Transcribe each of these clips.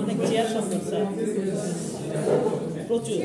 অনেক চেয়ার সম্ভব স্যার প্রচুর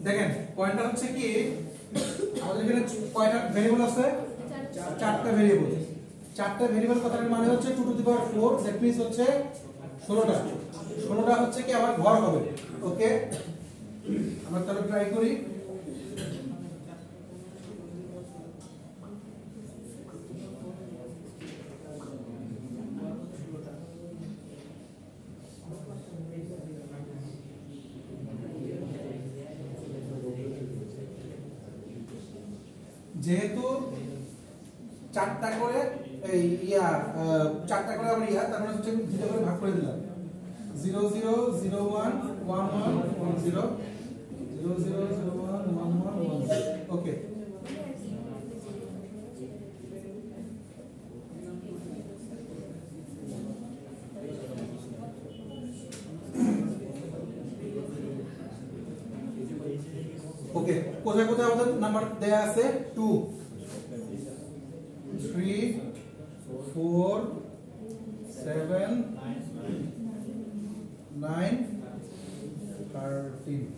দেখেন পয়েন্টটা হচ্ছে কি আমাদের এখানে কয়টা ভেরিয়েবল আছে? চারটা ভেরিয়েবল। চারটা ভেরিয়েবল কথাটার মানে হচ্ছে 2 to the power 4, that means হচ্ছে 16টা। 16টা হচ্ছে কি আমার ঘর হবে। ওকে, আমরা তাহলে ট্রাই করি। যেহেতু চারটা করে এই চারটা করে আমরা তারপরে হচ্ছে দুটো করে ভাগ করে দিলাম। 0 0 0 1 1 1 1 0 0 0 0 1 1 1 1 0। ওকে, ওকে, কোথায় কোথায় আমাদের নাম্বার দেয়া আছে? 2 3 4 7 9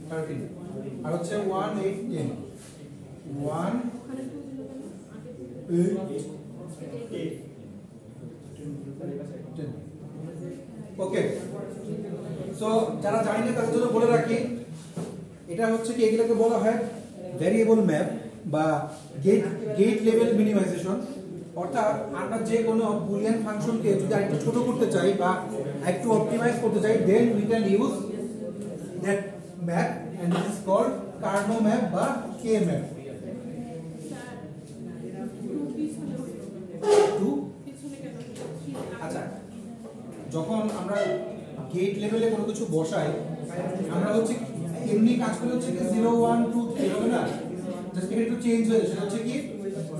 13 আর হচ্ছে 1 8 10 1 8 10। ওকে, সো যারা জানেন না তাদের জন্য বলে রাখি, এটা হচ্ছে কি এগুলোকে বলা হয় ভেরিয়েবল ম্যাপ বা গেট লেভেল মিনিমাইজেশন। অর্থাৎ আমরা যে কোনো বুলিয়ান ফাংশনকে যদি আরেকটু ছোট করতে চাই বা একটু অপটিমাইজ করতে চাই, then we can use that map and it is called Karnaugh map বা কে ম্যাপ। আচ্ছা, যখন আমরা গেট লেভেলে কোনো কিছু বসাই আমরা হচ্ছে এমনি কাজ করে হচ্ছে কি 0 1 2 3 হবে না, জাস্ট এটা একটু চেঞ্জ হয়ে সেটা হচ্ছে কি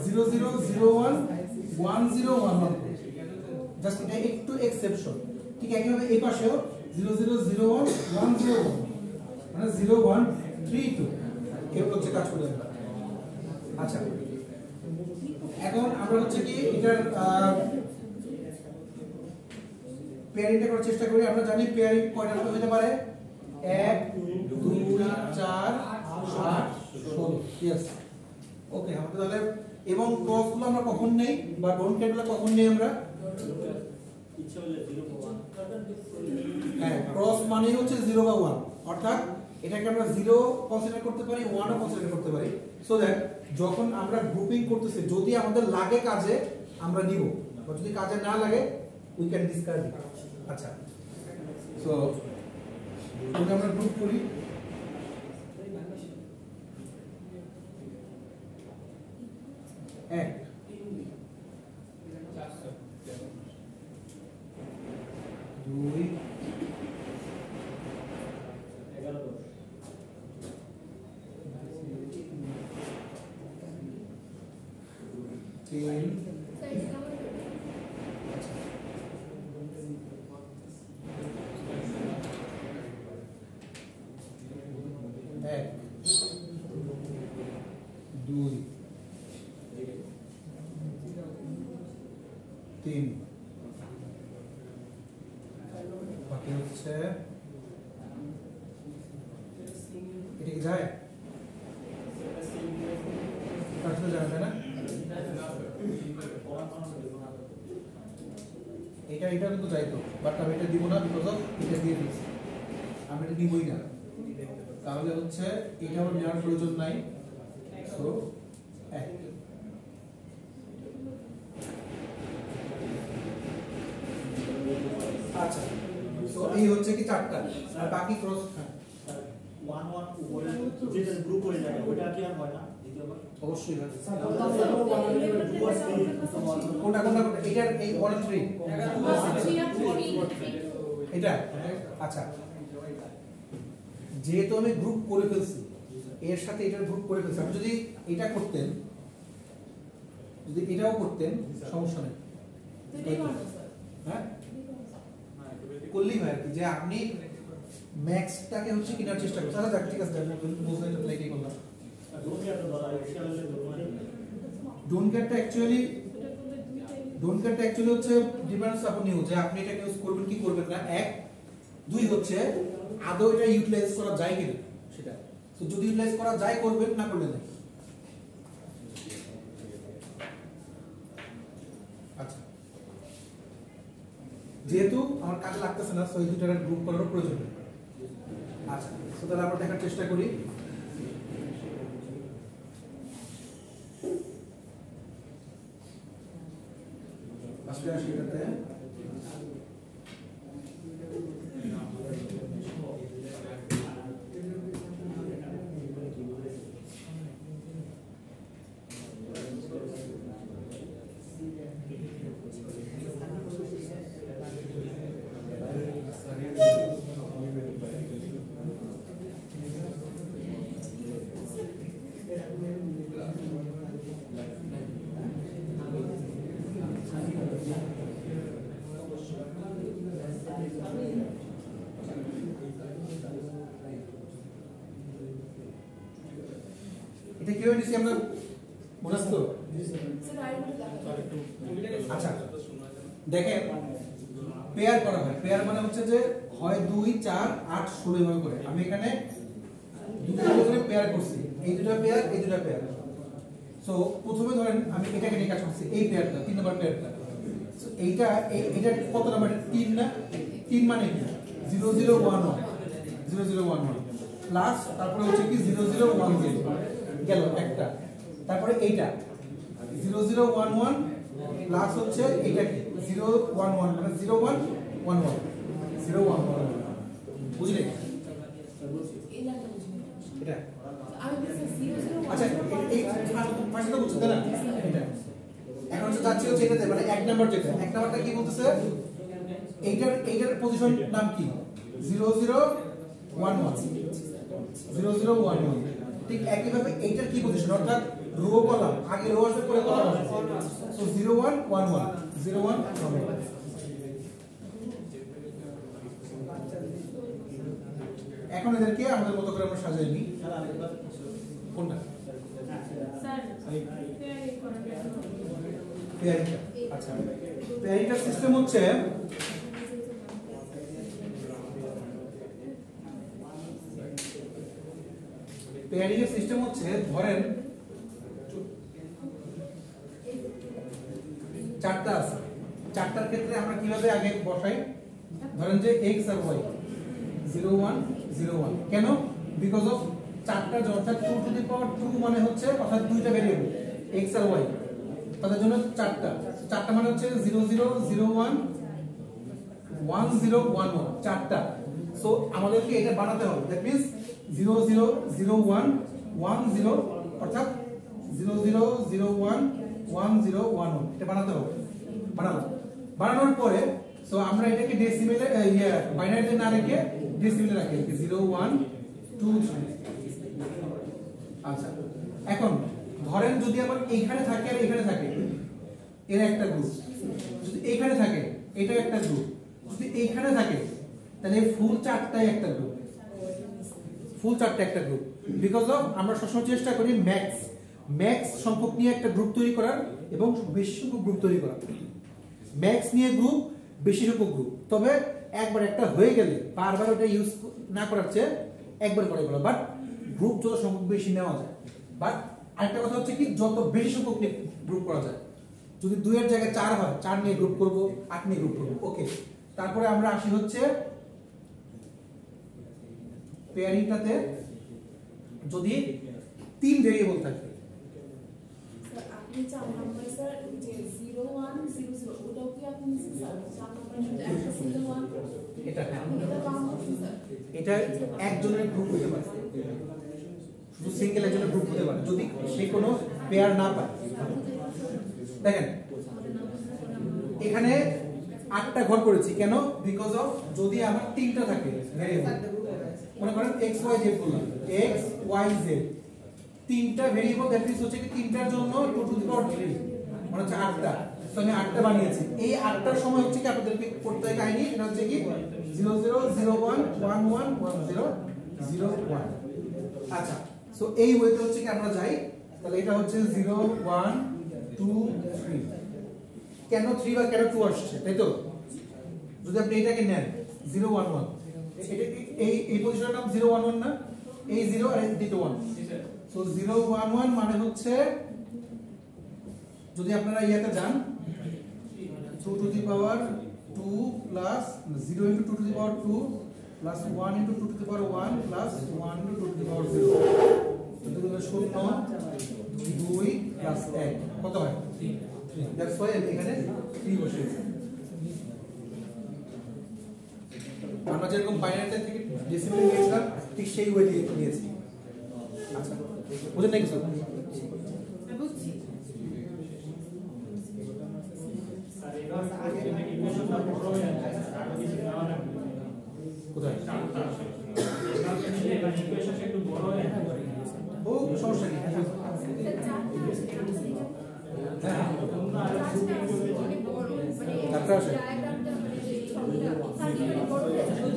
0 0 0 1 1 0 1 1, জাস্ট এটা একটু এক্সেপশন। ঠিক একইভাবে এই পাশেও 0 0 0 1 1 0 1 মানে 0 1 3 2 এরকম হচ্ছে কাজ করে। আচ্ছা, এখন আমরা হচ্ছে কি এটার পেয়ারিংটা করার চেষ্টা করি। আমরা জানি পেয়ারিং কয়টা হতে পারে? 1 2 4 8 16। यस, ওকে, আমাদের তাহলে এবং ক্রস গুলো আমরা কখন নেই বা ডোন্ট কেয়ার গুলো কখন নেই? আমরা ইচ্ছা হলে 0 বা 1। হ্যাঁ, ক্রস মানে হচ্ছে 0 বা 1, অর্থাৎ এটাকে আমরা 0 কনসিডার করতে পারি, 1 ও কনসিডার করতে পারি, সো দ্যাট যখন আমরা গ্রুপিং করতেছি যদি আমাদের লাগে কাজে আমরা নিব, বা যদি কাজে না লাগে উই ক্যান ডিসকার্ড ইট। আচ্ছা, সো যদি আমরা গ্রুপ করি এক 2 11 3 বাকি হচ্ছে এটা কি যায়? কাটতে যাবে না এটা কিন্তু যাইতো, বাট আমি এটা দিব না বিকজ অফ এটা দিয়ে দিচ্ছি, আমি এটা নিবই না। তাহলে হচ্ছে এটা আমার নেওয়ার প্রয়োজন নাই। সো এক আচ্ছা, সো এই হচ্ছে কি চারটা, আর বাকি ক্রস 1 1 উপরে যেটা গ্রুপ হয়ে যায় ওটা কি আর হয় না দ্বিতীয়বার? অবশ্যই হয়। কোনটা কোনটা এটার এই 1 3 এটা। আচ্ছা, যেহেতু আমি গ্রুপ করে ফেলছি এর সাথে এটার গ্রুপ করে ফেলছি, আপনি যদি এটা করতেন, যদি এটাও করতেন সমস্যা নেই। হ্যাঁ, করলেই হয় আর কি, যে আপনি ম্যাক্সটাকে হচ্ছে কেনার চেষ্টা করছেন। তাহলে ঠিক আছে, বুঝলেন তো প্লেটই করলাম। ডোন্ট কেয়ারটা অ্যাকচুয়ালি হচ্ছে ডিপেন্ডস আপন ইউ, যে আপনি এটা ইউজ করবেন কি করবেন না। এক, দুই হচ্ছে আদৌ এটা ইউটিলাইজ করা যায় কিনা সেটা। তো যদি ইউটিলাইজ করা যায় করবেন, না করলে না। আচ্ছা, যেহেতু আমার কাজে লাগতেছে না, সো এই দুটার গ্রুপ করার প্রয়োজন নেই। আচ্ছা, তো তাহলে আমরা দেখার চেষ্টা করি। আসলে সেটাতে এটা কিভাবে নিছি আমরা মনে আছে তো? আচ্ছা, দেখেন পেয়ার করা হয়। পেয়ার মানে হচ্ছে যে হয় 2 4 8 16 এভাবে করে। আমি এখানে দুটো করে পেয়ার করছি, এই দুটো পেয়ার, এই দুটো পেয়ার। সো প্রথমে ধরেন আমি এটাকে নিয়ে কাজ করছি, এই পেয়ারটা 3 নম্বর পেয়ারটা। সো এইটা এটা কত নাম্বার? 3 না? 3 মানে কি 0011 0011 প্লাস তারপরে হচ্ছে কি 0010 গেল একটা। তারপরে এইটা 0011 প্লাস হচ্ছে এইটা কি 011 মানে 0111 011 বুঝলে এটা? আচ্ছা, এই পাঁচটা বুঝছেন না এটা? এখন হচ্ছে যাচ্ছে হচ্ছে এটাতে, মানে এক নাম্বার যেটা, এক নাম্বারটা কি বলতেছে? এইটার পজিশন নাম কি? 0011 0011। ঠিক একইভাবে এইটার কি পজিশন, অর্থাৎ রো কলাম, আগে রো আসবে পরে কলাম আসবে। সো 0111 0111। এখন এদেরকে আমাদের মতো করে আমরা সাজিয়ে নিই। কোনটা? স্যার পেয়ারিংটা। আচ্ছা, পেয়ারিংটার সিস্টেম হচ্ছে পেয়ারিং এর সিস্টেম হচ্ছে ধরেন চারটা আছে, চারটার ক্ষেত্রে আমরা কিভাবে আগে বসাই? ধরেন যে x আর y 0101 কেন? বিকজ অফ চারটা অর্থাৎ 2 টু দি পাওয়ার 2 মানে হচ্ছে অর্থাৎ দুইটা ভেরিয়েবল x আর y, তাদের জন্য চারটা মানে হচ্ছে 0001 1011 চারটা। সো আমাদেরকে এটা বানাতে হবে, দ্যাট মিন্স 0001 10 অর্থাৎ 0001 1011 এটা বানাতে হবে। বানানোর পরে সো আমরা এটাকে ডেসিমেলে বাইনারিতে না রেখে ডেসিমেলে রাখি 0123। আচ্ছা, এখন ধরেন যদি আমার এইখানে থাকে আর এখানে থাকে, এর একটা গ্রুপ। যদি এইখানে থাকে এটা একটা গ্রুপ। যদি এইখানে থাকে তাহলে ফুল চারটাই একটা গ্রুপ, ফুল চারটা একটা গ্রুপ। বিকজ অফ আমরা সবসময় চেষ্টা করি ম্যাক্স সংখ্যক নিয়ে একটা গ্রুপ তৈরি করার এবং বেশি সংখ্যক গ্রুপ তৈরি করার। ম্যাক্স নিয়ে গ্রুপ, বেশি সংখ্যক গ্রুপ। তবে একবার একটা হয়ে গেলে বারবার ওটা ইউজ না করার চেয়ে একবার করে বলা, বাট গ্রুপ যত সংখ্যক বেশি নেওয়া যায়। বাট আরেকটা কথা হচ্ছে কি, যত বেশি সংখ্যক নিয়ে গ্রুপ করা যায়। যদি 2 এর জায়গায় 4 হয়, 4 নিয়ে গ্রুপ করব, 8 নিয়ে গ্রুপ করব। ওকে, তারপরে আমরা আসি হচ্ছে পেয়ারিংটাতে যদি 3 ভেরিয়েবল থাকে। স্যার আপনি 4 নাম্বার স্যার যে 0100 ওটাও কি আপনি স্যার 4 নাম্বার একটা সিঙ্গেল ওয়ান এটা এটা কাম করছে স্যার? এটা একজনের গ্রুপ হতে পারে, শুধু সিঙ্গেল একজনের গ্রুপ হতে পারে যদি সে কোনো পেয়ার না পায়। দেখেন এখানে 8টা ঘর করেছি কেন? বিকজ অফ যদি আমার 3টা থাকে ভেরিয়েবল, মনে করেন x y z বললাম, x y z 3টা ভেরিয়েবল, দ্যাট মিন্স হচ্ছে কি 3টার জন্য 2 টু দি পাওয়ার 3 মানে হচ্ছে 8টা। তো আমি 8টা বানিয়েছি। এই 8টার সময় হচ্ছে কি আপনাদেরকে করতে হয় কাহিনী, এটা হচ্ছে কি 0001 11 1001। আচ্ছা, সো এই ওয়েতে হচ্ছে কি আমরা যাই, তাহলে এটা হচ্ছে 0 1 2 3। কেন 3 বা কেন 2 আসছে, তাই তো? যদি আপনি এটাকে নেন 011, এই পজিশনের নাম 011 না? এই 0 আর এই দ্বিতীয় 1 সো 0 1 1 মানে হচ্ছে যদি আপনারা ইয়াতে যান 2 to the power 2 plus 0 into 2 to the power 2 plus 1 into 2 to the power 1 plus 1 into 2 to the power 0 তো এটা 0 2 plus 1 কত হয় 3 দ্যাটস ওয়াই আমি এখানে 3 বসিয়েছি আমরা যেরকম বাইনারিটা থেকে ডেসিমেল নিয়েছিলাম ঠিক সেই ওয়ে দিয়ে নিয়েছি আচ্ছা বুঝেন নাকি স্যার বুঝছি কোথায় একটু বড় হয়ে ও সমস্যা নেই স্যার চারটা আছে হ্যাঁ অনেক বড় মানে চারটা আছে? ডায়াগ্রামটা মানে যে ছকটা সার্কেল বড় হয়ে যায়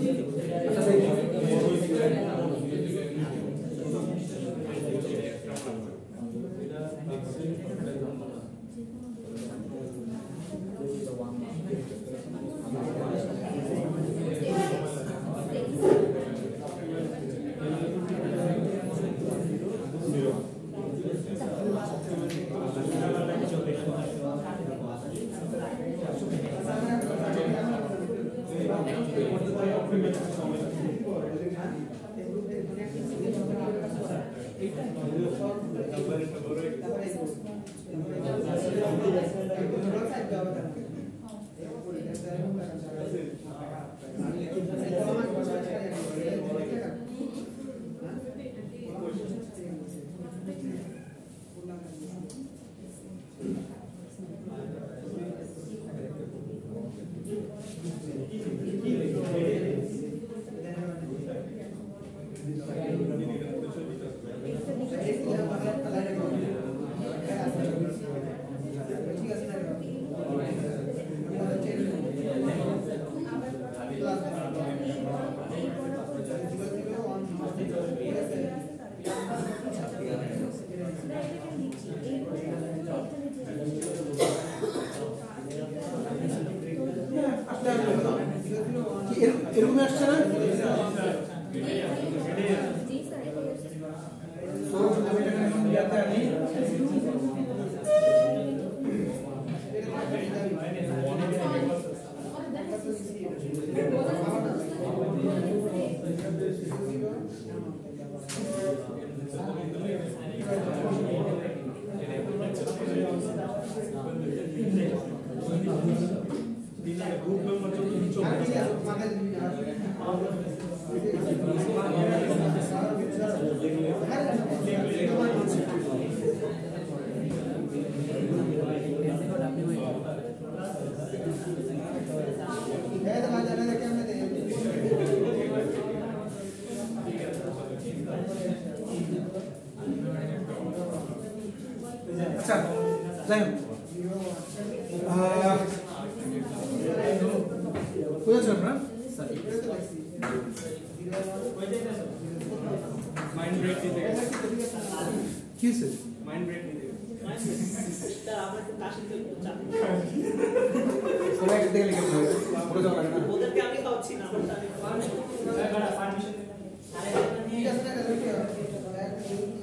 আচ্ছা সেই এরকম আসছে না তো আমি এটা এখন ইয়াতে আনি আচ্ছা যাই হোক বুঝেছেন আপনারা মাইন্ড ব্রেক দিতে কি হয়েছে মাইন্ড ব্রেক দিতে স্যার আমরা একটু কাশি তো একটু চাপ সবাই একটা থেকে লিখে দেবে পুরো যাওয়া লাগে না ওদেরকে আমি খাওয়াচ্ছি না আমরা পারমিশন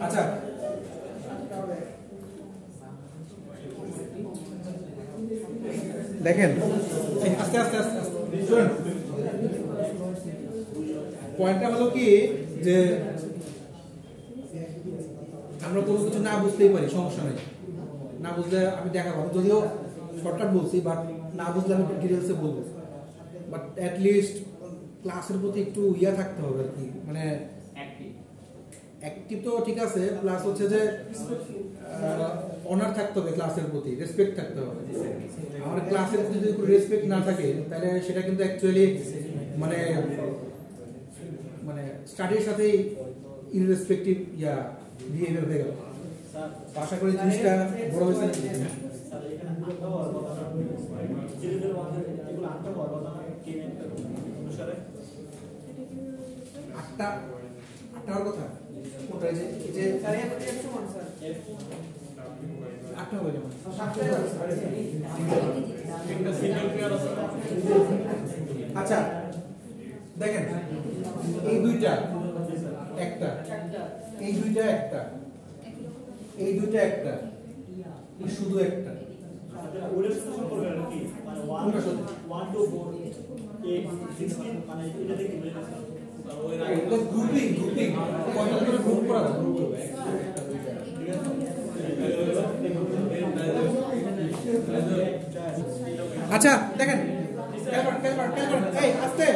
আচ্ছা দেখেন আস্তে আস্তে আস্তে শুনুন পয়েন্টটা হলো কি যে আমরা কোনো কিছু না বুঝতেই পারি সমস্যা নেই না বুঝলে আমি দেখাবো আমি যদিও শর্টকাট বলছি বাট না বুঝলে আমি ডিটেলসে বলবো বাট অ্যাটলিস্ট ক্লাসের প্রতি একটু ইয়া থাকতে হবে আর কি মানে অ্যাক্টিভ তো ঠিক আছে প্লাস হচ্ছে যে অনার থাকতে হবে ক্লাসের প্রতি রেসপেক্ট থাকতে হবে আমার ক্লাসের প্রতি যদি রেসপেক্ট না থাকে তাহলে সেটা কিন্তু অ্যাকচুয়ালি মানে মানে স্টাডির সাথে ইররেসপেক্টিভ ইয়া বিহেভিয়ার হয়ে গেল আশা করি জিনিসটা বড় হয়েছে আটটার কথা কোনটা যে আটটা হবে যেমন আচ্ছা দেখেন এই দুইটা একটা, এই দুইটা একটা, এই দুইটা একটা, এই শুধু একটা। ওদের সাথে সম্পর্ক কি মানে 1 to 4 8 16 মানে এটা দেখতে বলে এটা গ্রুপিং কয়টা করে গ্রুপ করা যায়? আচ্ছা দেখেন এই আস্তে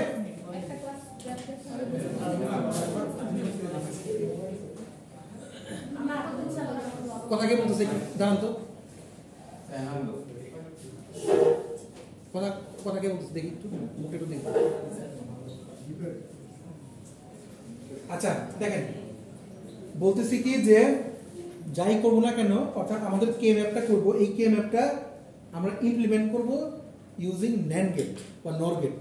কথা কি বলতেছে দাঁড়ান তো কথা কে বলতেছে দেখি একটু মুখে একটু দেখি। আচ্ছা দেখেন বলতেছি কি যে যাই করব না কেন অর্থাৎ আমাদের কে ম্যাপটা করব, এই কে ম্যাপটা আমরা ইমপ্লিমেন্ট করব ইউজিং NAND গেট বা NOR gate.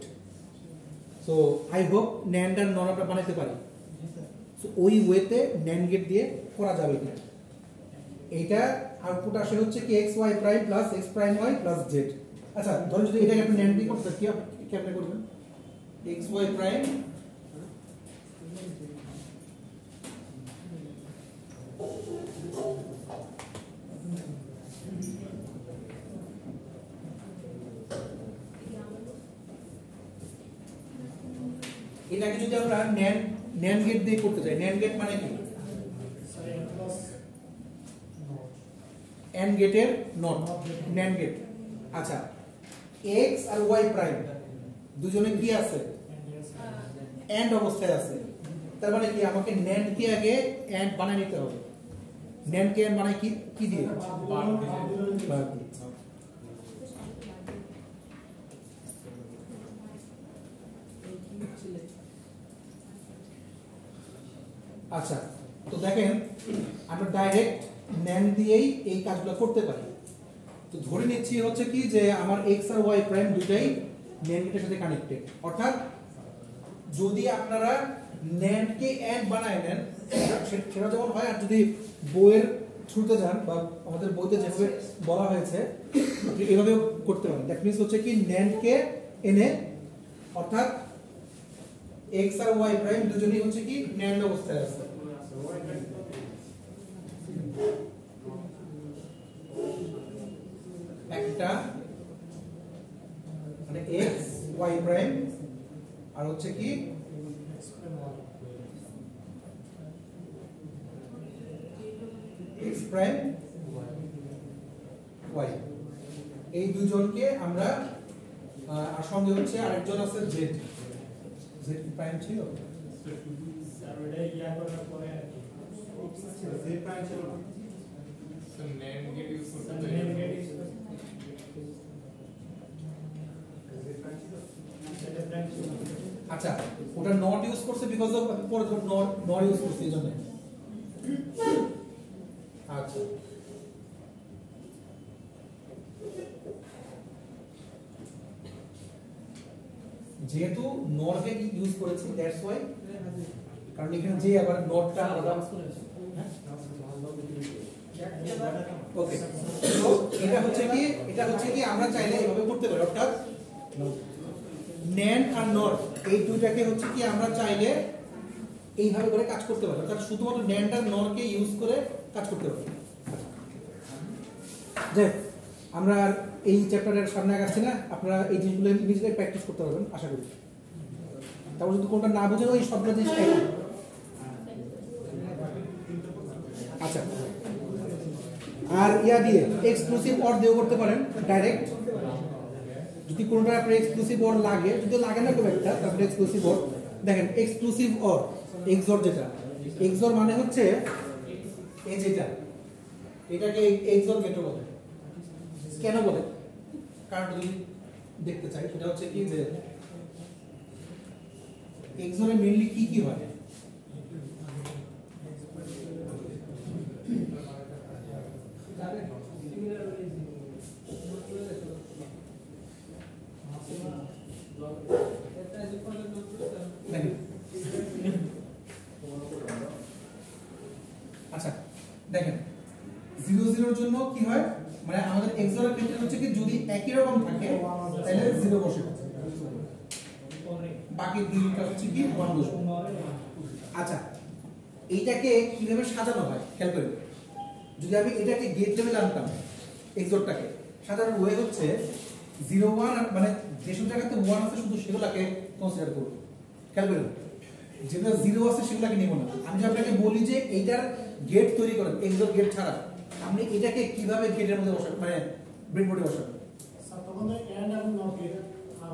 So I hope NAND আর NOR আমরা বানাতে পারি। সো ওই ওয়েতে NAND গেট দিয়ে করা যাবে কিনা, এইটা আউটপুট আসে হচ্ছে কি x y prime plus x prime y plus z। আচ্ছা ধরুন যদি এটাকে আপনি NAND দিয়ে করতে কি কেমনে করবেন, x y প্রাইম এটাকে যদি আমরা NAND গেট দিয়ে করতে চাই, NAND গেট মানে কি AND গেটের নট NAND গেট। আচ্ছা x আর y প্রাইম দুজনে কি আছে, AND অবস্থায় আছে, তার মানে কি আমাকে NAND কে আগে AND বানায় নিতে হবে। NAND কে AND বানায় কি দিয়ে বার দিয়ে। আচ্ছা তো দেখেন আমরা ডাইরেক্ট NAND দিয়েই এই কাজগুলো করতে পারি। তো ধরে নিচ্ছি হচ্ছে কি যে আমার x আর y প্রাইম দুটাই NAND গেটের সাথে কানেক্টেড, অর্থাৎ যদি আপনারা NAND কে AND বানায় নেন সেটা যেমন হয়, আর যদি বইয়ের থ্রুতে যান বা আমাদের বইতে যেভাবে বলা হয়েছে এভাবে করতে পারেন। দ্যাট মিন্স হচ্ছে কি NAND কে এনে অর্থাৎ x আর y প্রাইম দুজনেই হচ্ছে কি NAND অবস্থায় আছে। একটা মানে x y প্রাইম আর হচ্ছে কি x প্রাইম y, এই দুজনকে আমরা আর সঙ্গে হচ্ছে আরেকজন আছে z কি প্রাইম ছিল স্যার ওটা ইয়া করার পরে z প্রাইম ছিল না স্যার NAND গেট ইউজ করতে NAND গেট ইউজ আচ্ছা ওটা নট ইউজ করছে বিকজ অফ পরে নট ইউজ করছে এই জন্য। আচ্ছা যেহেতু নট কে ইউজ করেছি দ্যাটস ওয়াই, কারণ এখানে যে আবার নটটা আলাদা ওকে। তো এটা হচ্ছে কি আমরা চাইলে এভাবে করতে পারি, অর্থাৎ NAND আর NOR এই দুইটাকে হচ্ছে কি আমরা চাইলে এইভাবে করে কাজ করতে পারি, অর্থাৎ শুধুমাত্র NAND আর NOR কে ইউজ করে কাজ করতে পারি। যে আমরা এই চ্যাপ্টারের সামনে আগাচ্ছি না, আপনারা এই জিনিসগুলো নিজেরাই প্র্যাকটিস করতে পারবেন আশা করি। তারপর যদি কোনটা না বুঝেন ওই সবগুলো জিনিস আচ্ছা। আর ইয়া দিয়ে এক্সক্লুসিভ অর দিয়েও করতে পারেন ডাইরেক্ট, যদি কোনটা আপনার এক্সক্লুসিভ অর লাগে, যদি লাগে না খুব একটা তারপরে এক্সক্লুসিভ অর। দেখেন এক্সক্লুসিভ অর এক্সঅর, যেটা এক্সঅর মানে হচ্ছে এই যেটা এটাকে এক্সঅর গেটও বলে। কেন বলে কারণ যদি দেখতে চাই সেটা হচ্ছে কি যে এক্সঅরে মেইনলি কি হয়, আচ্ছা দেখেন 0 0 জন্য কি হয়, মানে আমাদের এক্সঅরের ক্ষেত্রে হচ্ছে কি যদি একই রকম থাকে তাহলে 0 বসে, বাকি দুইটা হচ্ছে কি 1 বসে। আচ্ছা এইটাকে কিভাবে সাজানো হয় খেয়াল করবেন। যদি আমি এটাকে গেট লেভেল আনতাম এক্সোরটাকে, সাধারণ ওয়ে হচ্ছে 0 1 মানে যেসব জায়গাতে 1 আছে শুধু সেগুলোকে কনসিডার করব। খেয়াল করবেন যেগুলো 0 আছে সেগুলোকে নিব না। আমি যদি আপনাকে বলি যে এইটার গেট তৈরি করেন এক্সোর গেট ছাড়া, আপনি এটাকে কিভাবে গেটের মধ্যে বসাবেন, মানে ব্রেডবোর্ডে বসাবেন? স্যার তখন তো এন্ড এবং নট গেট আর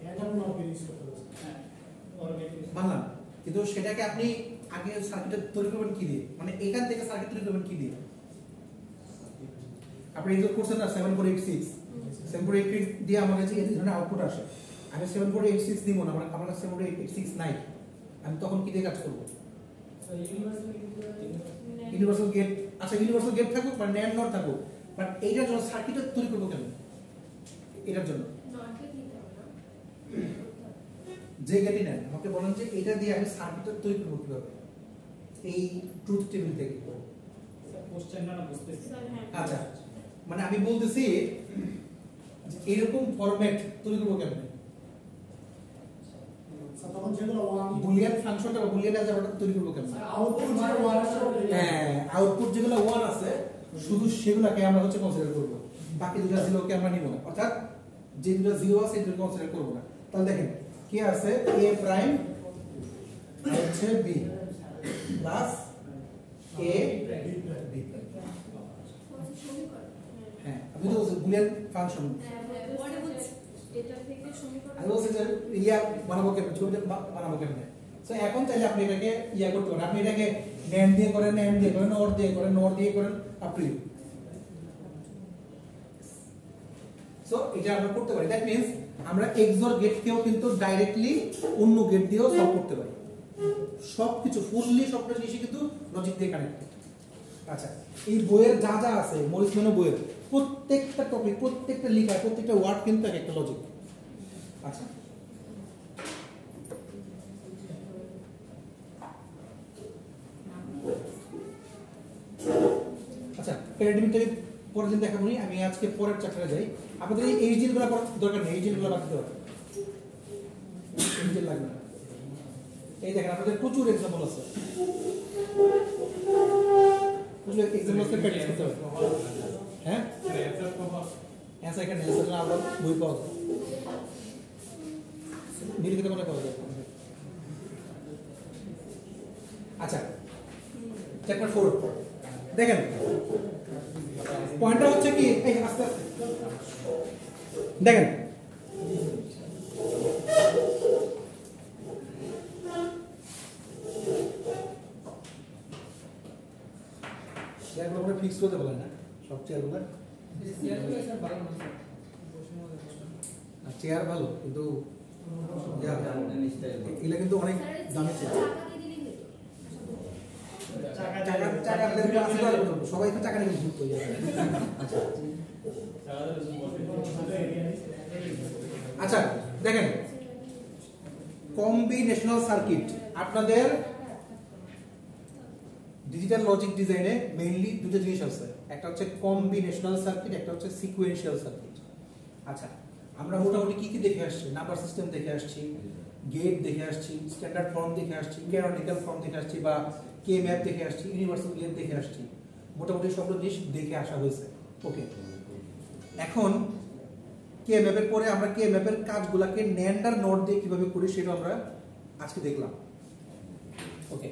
এন্ড এবং নট গেট ইউজ করতে হবে। হ্যাঁ অর গেট মানলাম, কিন্তু সেটাকে আপনি আগে সার্কিট তৈরি করবেন কি দিয়ে, মানে এখান থেকে সার্কিট তৈরি করবেন কি দিয়ে? আপনি এক্সোর করছেন না 7486, 7486 দিয়ে আমার কাছে এই ধরনের আউটপুট আসে। আমি 7486 দিব না, আমার কাছে 7486 নাই, আমি তখন কি দিয়ে কাজ করব? Universal gate. আচ্ছা ইউনিভার্সাল গেট থাকুক মানে ন্যান্ড নট থাকুক, বাট এইটার জন্য সার্কিট তৈরি করব কেন? এটার জন্য যে গেটই নেন আমাকে বলেন যে এটা দিয়ে আমি সার্কিট তৈরি করব কিভাবে এই ট্রুথ টেবিল থেকে। কোশ্চেন না বুঝতেছি। আচ্ছা মানে আমি বলতেছি যে এরকম ফরম্যাট তৈরি করব কেমনে? স্যার তখন যেগুলো 1 বুলিয়ান ফাংশনটা বা বুলিয়ান অ্যালজেব্রাটা তৈরি করব কেমনে? আউটপুট মানে 1 আছে। হ্যাঁ, আউটপুট যেগুলো 1 আছে শুধু সেগুলোকে আমরা হচ্ছে কনসিডার করব, বাকি দুটো জিরোকে আমরা নিব না। অর্থাৎ যে দুটো জিরো আছে এগুলো কনসিডার করব না। তাহলে দেখেন কি আছে, a প্রাইম আর হচ্ছে b প্লাস a b। হ্যাঁ, আমি তো বলছি বুলিয়ান ফাংশন। আমি বলছি যে ইয়া বানাবো কেমনে, ছবিটা বানাবো কেমনে। সো এখন চাইলে আপনি এটাকে ইয়া করতে পারেন, আপনি এটাকে ন্যান্ড দিয়ে করেন, ন্যান্ড দিয়ে করেন, নট দিয়ে করেন, নট দিয়ে করেন, আপনি। সো এটা আমরা করতে পারি। দ্যাট মিন্স আমরা এক্সর গেটকেও কিন্তু ডাইরেক্টলি অন্য গেট দিয়েও সলভ করতে পারি। সবকিছু ফুললি সবটা জিনিস কিন্তু লজিক দিয়ে কানেক্টেড। আচ্ছা এই বইয়ের যা যা আছে মরিস মেনো বইয়ের প্রত্যেকটা টপিক, প্রত্যেকটা লেখা, প্রত্যেকটা ওয়ার্ড কিন্তু এক একটা লজিক। আচ্ছা আচ্ছা প্যারাডিগমেটিক পরের দিন দেখাবো। আমি আজকে পরের চ্যাপ্টারে যাই। আপনাদের এই এইচডিএল গুলো পড়ার দরকার নেই, এইচডিএল গুলো বাদ দিতে হবে, এইচডিএল লাগবে না। এই দেখেন আপনাদের প্রচুর এক্সাম্পল আছে, প্রচুর এক্সাম্পল আছে, প্র্যাকটিস করতে হবে। হ্যাঁ অ্যান্সার এখানে অ্যান্সার আবার বই পাওয়া যায়, নির্লিখিত মনে পাওয়া যায়। আচ্ছা চ্যাপ্টার 4 দেখেন, পয়েন্টটা হচ্ছে কি, এই আস্তে আস্তে দেখেন, চেয়ারগুলো ফিক্স করতে বলেন না, সব চেয়ারগুলো। চেয়ার ভালো কিন্তু এগুলো কিন্তু অনেক দামি চেয়ার। সবাই তো টাকা নিয়ে ঘুরতে যাবে। আচ্ছা দেখেন, কম্বিনেশনাল সার্কিট আপনাদের ডিজিটাল লজিক ডিজাইনে মেইনলি দুটো জিনিস আছে, একটা হচ্ছে কম্বিনেশনাল সার্কিট, একটা হচ্ছে সিকোয়েন্সিয়াল সার্কিট। আচ্ছা আমরা মোটামুটি কি কি দেখে আসছি, নাম্বার সিস্টেম দেখে আসছি, গেট দেখে আসছি, স্ট্যান্ডার্ড ফর্ম দেখে আসছি, ক্যানোনিক্যাল ফর্ম দেখে আসছি, বা কে ম্যাপ দেখে আসছি, ইউনিভার্সাল গেট দেখে আসছি, মোটামুটি সবগুলো জিনিস দেখে আসা হয়েছে। ওকে, এখন কে ম্যাপের পরে আমরা কে ম্যাপের কাজগুলোকে ন্যান্ড আর নট দিয়ে কিভাবে করি সেটা আমরা আজকে দেখলাম। ওকে,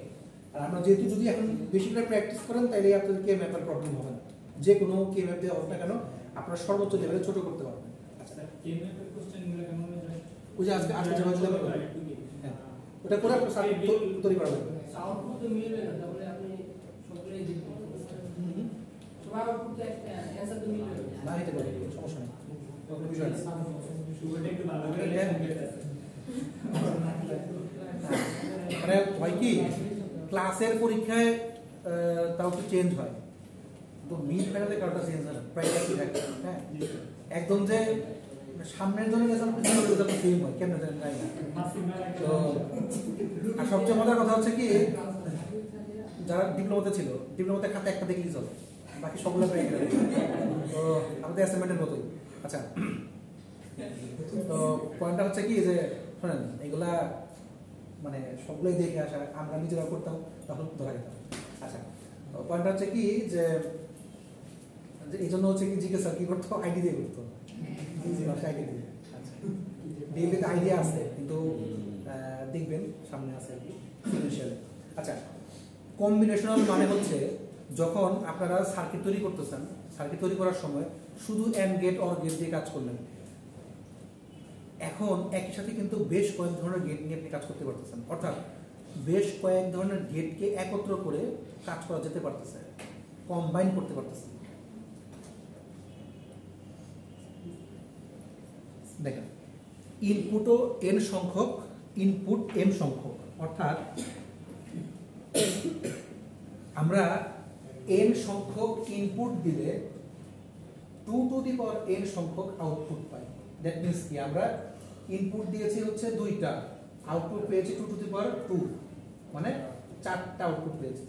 আর আমরা যেহেতু যদি এখন বেশি করে প্র্যাকটিস করেন তাহলে আপনাদের কে ম্যাপের প্রবলেম হবে না, যে কোনো কে ম্যাপ দেওয়া হোক না কেন আপনারা সর্বোচ্চ লেভেলে ছোট করতে পারবেন। আচ্ছা কে ম্যাপের কোশ্চেনগুলো কেমন হয়ে যায়? ওই যে আজকে যেভাবে দিলাম হ্যাঁ ওটা করে আপনার সার্কিট তৈরি করা যাবে। আউটপুট তো মিলবে না, তাহলে আপনি সবগুলোই দিবেন। সবার আউটপুট তো একটা অ্যানসার তো মিলবে না, নিতে পারি, সমস্যা নেই, কোনো বিষয় না। শুরুটা একটু ভালো করে মানে হয় কি ক্লাসের পরীক্ষায় তাও একটু চেঞ্জ হয়, তো মিড ফাইনালে কারোটা চেঞ্জ হয় না, প্রায় একই থাকে। হ্যাঁ একদম যে সামনের জনের রেজাল্ট সেম হয় কেমন জানেন না। তো আর সবচেয়ে মজার কথা হচ্ছে কি, যারা ডিপ্লোমাতে ছিল ডিপ্লোমাতে খাতে একটা দেখলেই চলে, বাকি সবগুলো পেয়ে গেলে। তো আমাদের অ্যাসাইনমেন্টের মতোই। আচ্ছা তো পয়েন্টটা হচ্ছে কি যে শোনেন, এগুলা মানে সবগুলোই দেখে আসা, আমরা নিজেরা করতাম, তখন ধরা যেত। আচ্ছা, পয়েন্টটা হচ্ছে কি যে এই জন্য হচ্ছে কি জিজ্ঞাসা কি করতো, আইডি দিয়ে করতো, আইডি দিয়ে। আচ্ছা, ডিএলএতে আইডিয়া আছে কিন্তু দেখবেন সামনে আছে আর কি সিকুয়েন্সিয়াল। আচ্ছা, কম্বিনেশনাল মানে হচ্ছে যখন আপনারা সার্কিট তৈরি করতেছেন, সার্কিট তৈরি করার সময় শুধু এন্ড গেট অর গেট দিয়ে কাজ করলেন। এখন একই সাথে কিন্তু বেশ কয়েক ধরনের গেট নিয়ে আপনি কাজ করতে পারতেছেন, অর্থাৎ বেশ কয়েক ধরনের গেটকে একত্র করে কাজ করা যেতে পারতেছে, কম্বাইন করতে পারতেছে। দেখেন, ইনপুটও এন সংখ্যক, ইনপুট এম সংখ্যক, অর্থাৎ আমরা এন সংখ্যক ইনপুট দিলে 2 টু দি পাওয়ার n সংখ্যক আউটপুট পাই। দ্যাট মিন্স কি আমরা ইনপুট দিয়েছি হচ্ছে 2টা, আউটপুট পেয়েছি 2 টু দি পাওয়ার 2, মানে 4টা আউটপুট পেয়েছি।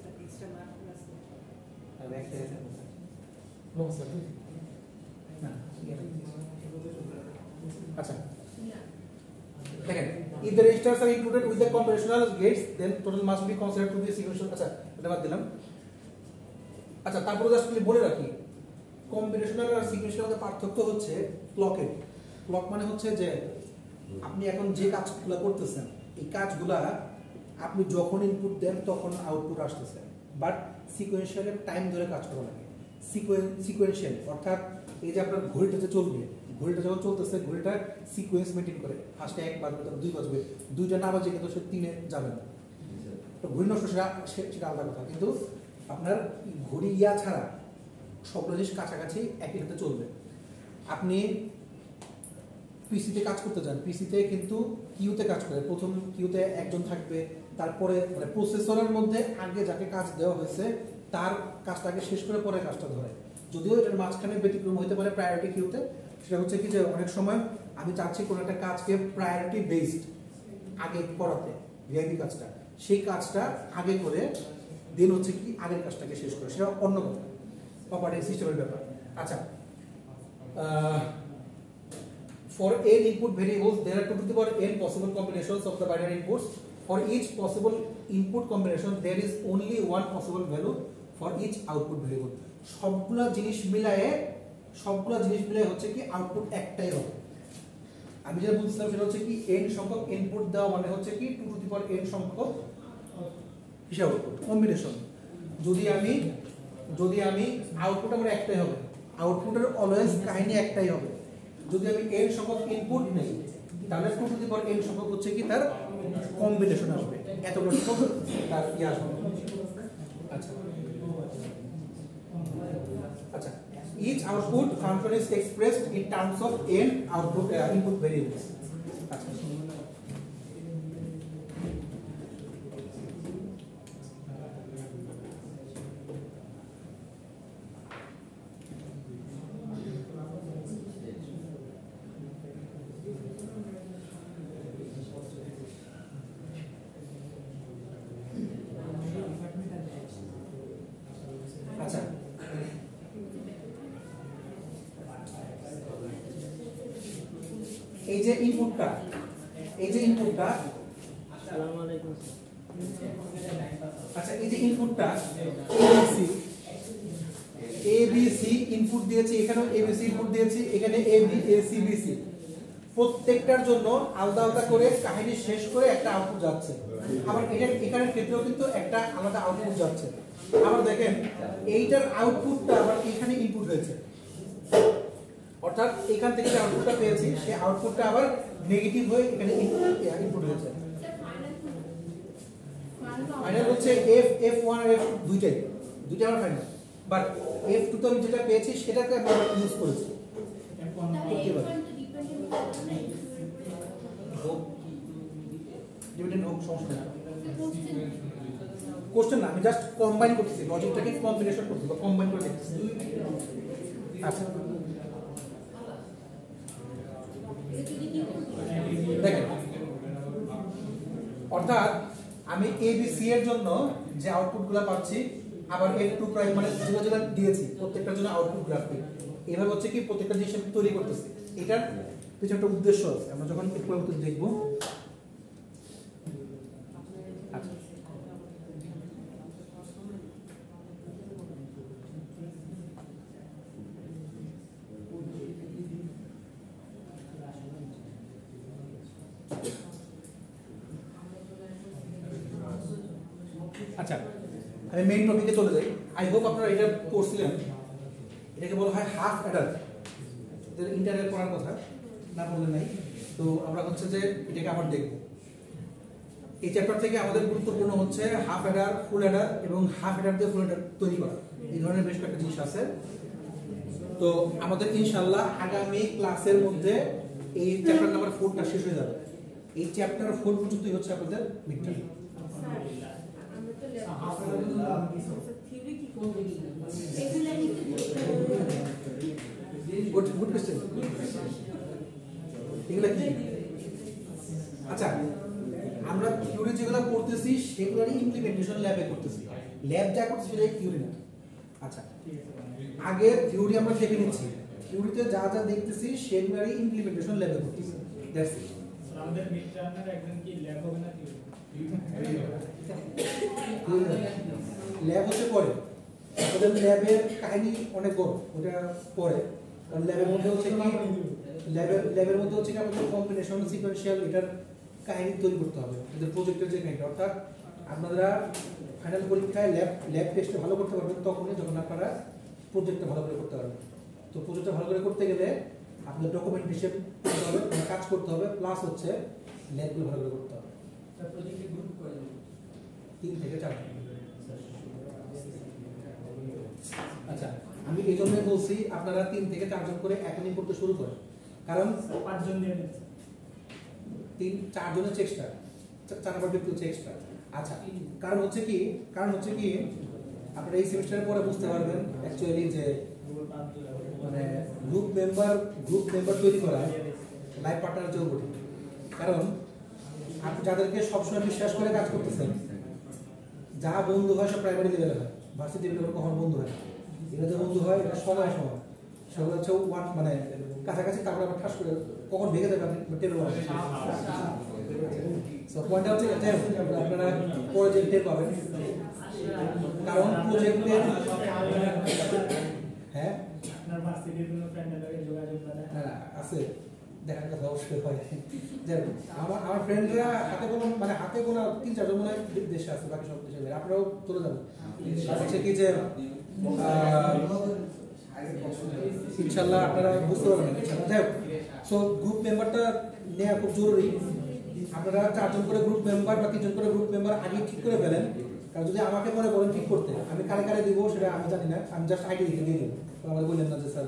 আচ্ছা, দেখেন, if the registers are included with the combinational gates then total must be considered to be sequential। আচ্ছা, এটা বাদ দিলাম। আচ্ছা, তারপরে জাস্ট বলে রাখি, কম্বিনেশনাল আর সিকুয়েন্সিয়াল মধ্যে পার্থক্য হচ্ছে ক্লকের। ক্লক মানে হচ্ছে যে আপনি এখন যে কাজগুলো করতেছেন এই কাজগুলা আপনি যখন ইনপুট দেন তখন আউটপুট আসতেছে, বাট সিকুয়েন্সিয়ালের টাইম ধরে কাজ করা লাগে। সিকুয়েন্সিয়াল অর্থাৎ এই যে আপনার ঘড়িটা যে চলবে, ঘড়িটা যখন চলতেছে ঘড়িটা সিকোয়েন্স মেনটেন করে, ফার্স্টে 1 বাজবে, তারপর 2 বাজবে, 2টা না বাজে কিন্তু সে 3-এ যাবে না, তো ঘড়ি নষ্ট সেটা আলাদা কথা। কিন্তু আপনার ঘড়ি ইয়া ছাড়া সবগুলো জিনিস কাছাকাছি একই সাথে চলবে। আপনি পিসিতে কাজ করতে যান, পিসিতে কিন্তু কিউতে কাজ করে, প্রথম কিউতে একজন থাকবে, তারপরে মানে প্রসেসরের মধ্যে আগে যাকে কাজ দেওয়া হয়েছে তার কাজটাকে শেষ করে পরে কাজটা ধরে। যদিও এটার মাঝখানে ব্যতিক্রম হতে পারে প্রায়োরিটি কিউতে, সেটা হচ্ছে কি যে অনেক সময় আমি চাচ্ছি কোনো একটা কাজকে প্রায়োরিটি বেসড আগে করাতে, ভিআইপি কাজটা, সেই কাজটা আগে করে দেন হচ্ছে কি আগের কাজটাকে শেষ করে, সেটা অন্য কথা, অপারেটিং সিস্টেমের ব্যাপার। আচ্ছা, for n input variables there are 2 to the power n possible combinations of the binary inputs. For each possible input combination there is only one possible value for each output variable। সবগুলা জিনিস মিলায়ে হচ্ছে কি output একটাই হবে। আমি যেটা বলছিলাম সেটা হচ্ছে কি n সংখ্যক ইনপুট দেওয়া মানে হচ্ছে কি 2 to the power n সংখ্যক হিসাব আউটপুট কম্বিনেশন। যদি আমি আউটপুট আমার একটাই হবে, আউটপুটের অলওয়েজ কাহিনী একটাই হবে। যদি আমি n সংখ্যক ইনপুট নেই তাহলে 2 to the power n সংখ্যক হচ্ছে কি তার কম্বিনেশন আসবে, এতগুলো সংখ্যক তার কি আসবে। আচ্ছা, each output function is expressed in terms of n output input variables। আচ্ছা, এই যে ইনপুটটা আসসালামু আলাইকুম। আচ্ছা, এই যে ইনপুটটা ABC ইনপুট দিয়েছি, এখানেও ABC ইনপুট দিয়েছি, এখানে AB AC BC, প্রত্যেকটার জন্য আলাদা আলাদা করে কাহিনী শেষ করে একটা আউটপুট যাচ্ছে। আবার এখানের ক্ষেত্রেও কিন্তু একটা আলাদা আউটপুট যাচ্ছে। আবার দেখেন এইটার আউটপুটটা আবার এখানে ইনপুট হয়েছে, অর্থাৎ এখান থেকে যে আউটপুটটা পেয়েছি সেই আউটপুটটা আবার নেগেটিভ হয়ে এখানে ইনপুট হয়েছে। ফাইনাল হচ্ছে F1 আর F2 দুইটাই আমার ফাইনাল, বাট F2 তো আমি যেটা পেয়েছি সেটাকে আমি আবার ইউজ করেছি। ডিপেন্ডেন্ট হোক, সমস্যা নেই, কোশ্চেন না, আমি জাস্ট কম্বাইন করতেছি, লজিকটাকে কম্বিনেশন করতেছি বা কম্বাইন করে দেখতেছি। আচ্ছা, দেখেন, অর্থাৎ আমি ABC এর জন্য যে আউটপুটগুলো পাচ্ছি আবার F2 প্রাইম মানে যেগুলো দিয়েছি প্রত্যেকটার জন্য আউটপুট গ্রাফিক, এভাবে হচ্ছে কি প্রত্যেকটা জিনিস তৈরি করতেছি। এটার কিছু একটা উদ্দেশ্য আছে, আমরা যখন একটু দেখব। আমি মেইন টপিকে চলে যাই। আই হোপ আপনারা এটা পড়ছিলেন। এটাকে বলা হয় হাফ অ্যাডার। ইন্টারনেট পড়ার কথা না বললে নাই। তো আমরা হচ্ছে যে এটাকে আবার দেখব। এই চ্যাপ্টার থেকে আমাদের গুরুত্বপূর্ণ হচ্ছে হাফ অ্যাডার, ফুল অ্যাডার এবং হাফ অ্যাডার দিয়ে ফুল অ্যাডার তৈরি করা। এই ধরনের বেশ কয়েকটা জিনিস আছে। তো আমাদের ইনশাআল্লাহ আগামী ক্লাসের মধ্যে এই চ্যাপ্টার নাম্বার 4টা শেষ হয়ে যাবে। এই চ্যাপ্টার 4 পর্যন্তই হচ্ছে আপনাদের মিডটার্ম। Good question. এগুলা কি? আচ্ছা, আমরা থিওরি যেগুলো পড়তেছি সেগুলোরই ইমপ্লিমেন্টেশন ল্যাবে করতেছি। ল্যাব যা করতেছি সেটাই থিওরি না। আচ্ছা, আগে থিওরি আমরা দেখে নিচ্ছি, থিওরিতে যা যা দেখতেছি সেগুলোরই ইমপ্লিমেন্টেশন ল্যাবে করতেছি। That's it. আমাদের মিড টার্মের একদম কি ল্যাব হবে না থিওরি? ল্যাব হচ্ছে পরে, ওদের ল্যাবের কাহিনী অনেক বড়, ওটা পরে। কারণ ল্যাবের মধ্যে হচ্ছে কি, ল্যাবের মধ্যে হচ্ছে কি আমাদের কম্বিনেশন সিকোয়েন্সিয়াল এটার কাহিনী তৈরি করতে হবে, ওদের প্রজেক্টের যে কাহিনী। অর্থাৎ আপনারা ফাইনাল পরীক্ষায় ল্যাব টেস্টে ভালো করতে পারবেন তখনই যখন আপনারা প্রজেক্টটা ভালো করে করতে পারবেন। তো প্রজেক্টটা ভালো করে করতে গেলে আপনার ডকুমেন্টেশন করতে হবে, কাজ করতে হবে, প্লাস হচ্ছে ল্যাবগুলো ভালো করে করতে হবে। 3 থেকে 4। আচ্ছা, আমি এই জন্যই বলছি আপনারা 3 থেকে 4 জন করে এখনই করতে শুরু করেন, কারণ 5 জন দিয়ে 3-4 জনের চেষ্টা, 4 নাম্বার ব্যক্তি হচ্ছে এক্সট্রা। আচ্ছা, কারণ হচ্ছে কি আপনারা এই সেমিস্টারের পরে বুঝতে পারবেন অ্যাকচুয়ালি যে মানে গ্রুপ মেম্বার তৈরি করা লাইফ পার্টনার জরুরি। কারণ আপনি যাদেরকে সবসময় বিশ্বাস করে কাজ করতেছেন, যা বন্ধু হয় সব প্রাইমারি লেভেলে হয়, ভার্সিটি লেভেলে কখনো বন্ধু হয় না। এগুলো যে বন্ধু হয় এটা সময় সেগুলো হচ্ছে ওয়ান মানে কাছাকাছি, তারপরে আবার ঠাস করে কখন ভেঙে যাবে আপনি টের পাবেন। পয়েন্টটা হচ্ছে আপনারা পরে যে টের পাবেন, কারণ প্রজেক্টের হ্যাঁ আপনার ভার্সিটির কোনো ফ্রেন্ডের সাথে যোগাযোগ করা আছে, দেখার কথা অবশ্যই হয়। আমার ফ্রেন্ডরা হাতে গোনা 3-4 জন মনে হয় দেশে আছে, বাকি সব দেশে। আপনারাও চলে যাবেন। হচ্ছে কি যে ইনশাল্লাহ আপনারা বুঝতে পারবেন। যাই হোক, সো গ্রুপ মেম্বারটা নেওয়া খুব জরুরি। আপনারা 4 জন করে গ্রুপ মেম্বার বা 3 জন করে গ্রুপ মেম্বার আগে ঠিক করে ফেলেন। কারণ যদি আমাকে মনে বলেন ঠিক করতে, আমি কারে দিব সেটা আমি জানি না, আমি জাস্ট আইডি লিখে দিয়ে দিব। আমাকে বললেন না যে স্যার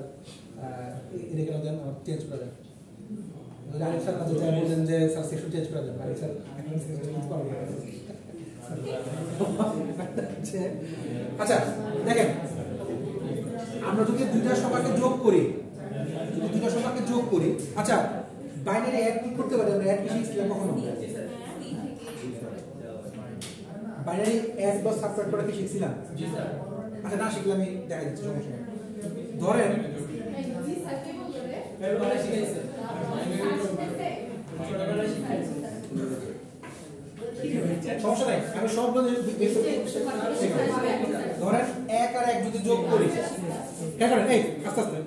এটা কেন দেন, আমার চেঞ্জ করে দেন। আরেক স্যার না যে বললেন যে স্যার সেকশন চেঞ্জ করে দেন, আরেক স্যার আচ্ছা দেখেন, আমরা যদি 2টা সংখ্যাকে যোগ করি, আচ্ছা বাইনারি অ্যাড কি করতে পারি? আমরা অ্যাড কি শিখছিলাম কখনো? বাইনারি অ্যাড বা সাবট্রাক্ট করা কি শিখছিলাম? জি স্যার। আচ্ছা, না শিখলে আমি দেখাই দিচ্ছি, সমস্যা নেই। ধরেন সমস্যা নাই, আমি সবগুলো ধরেন 1 আর 1 যদি যোগ করি, এই আস্তে আস্তে,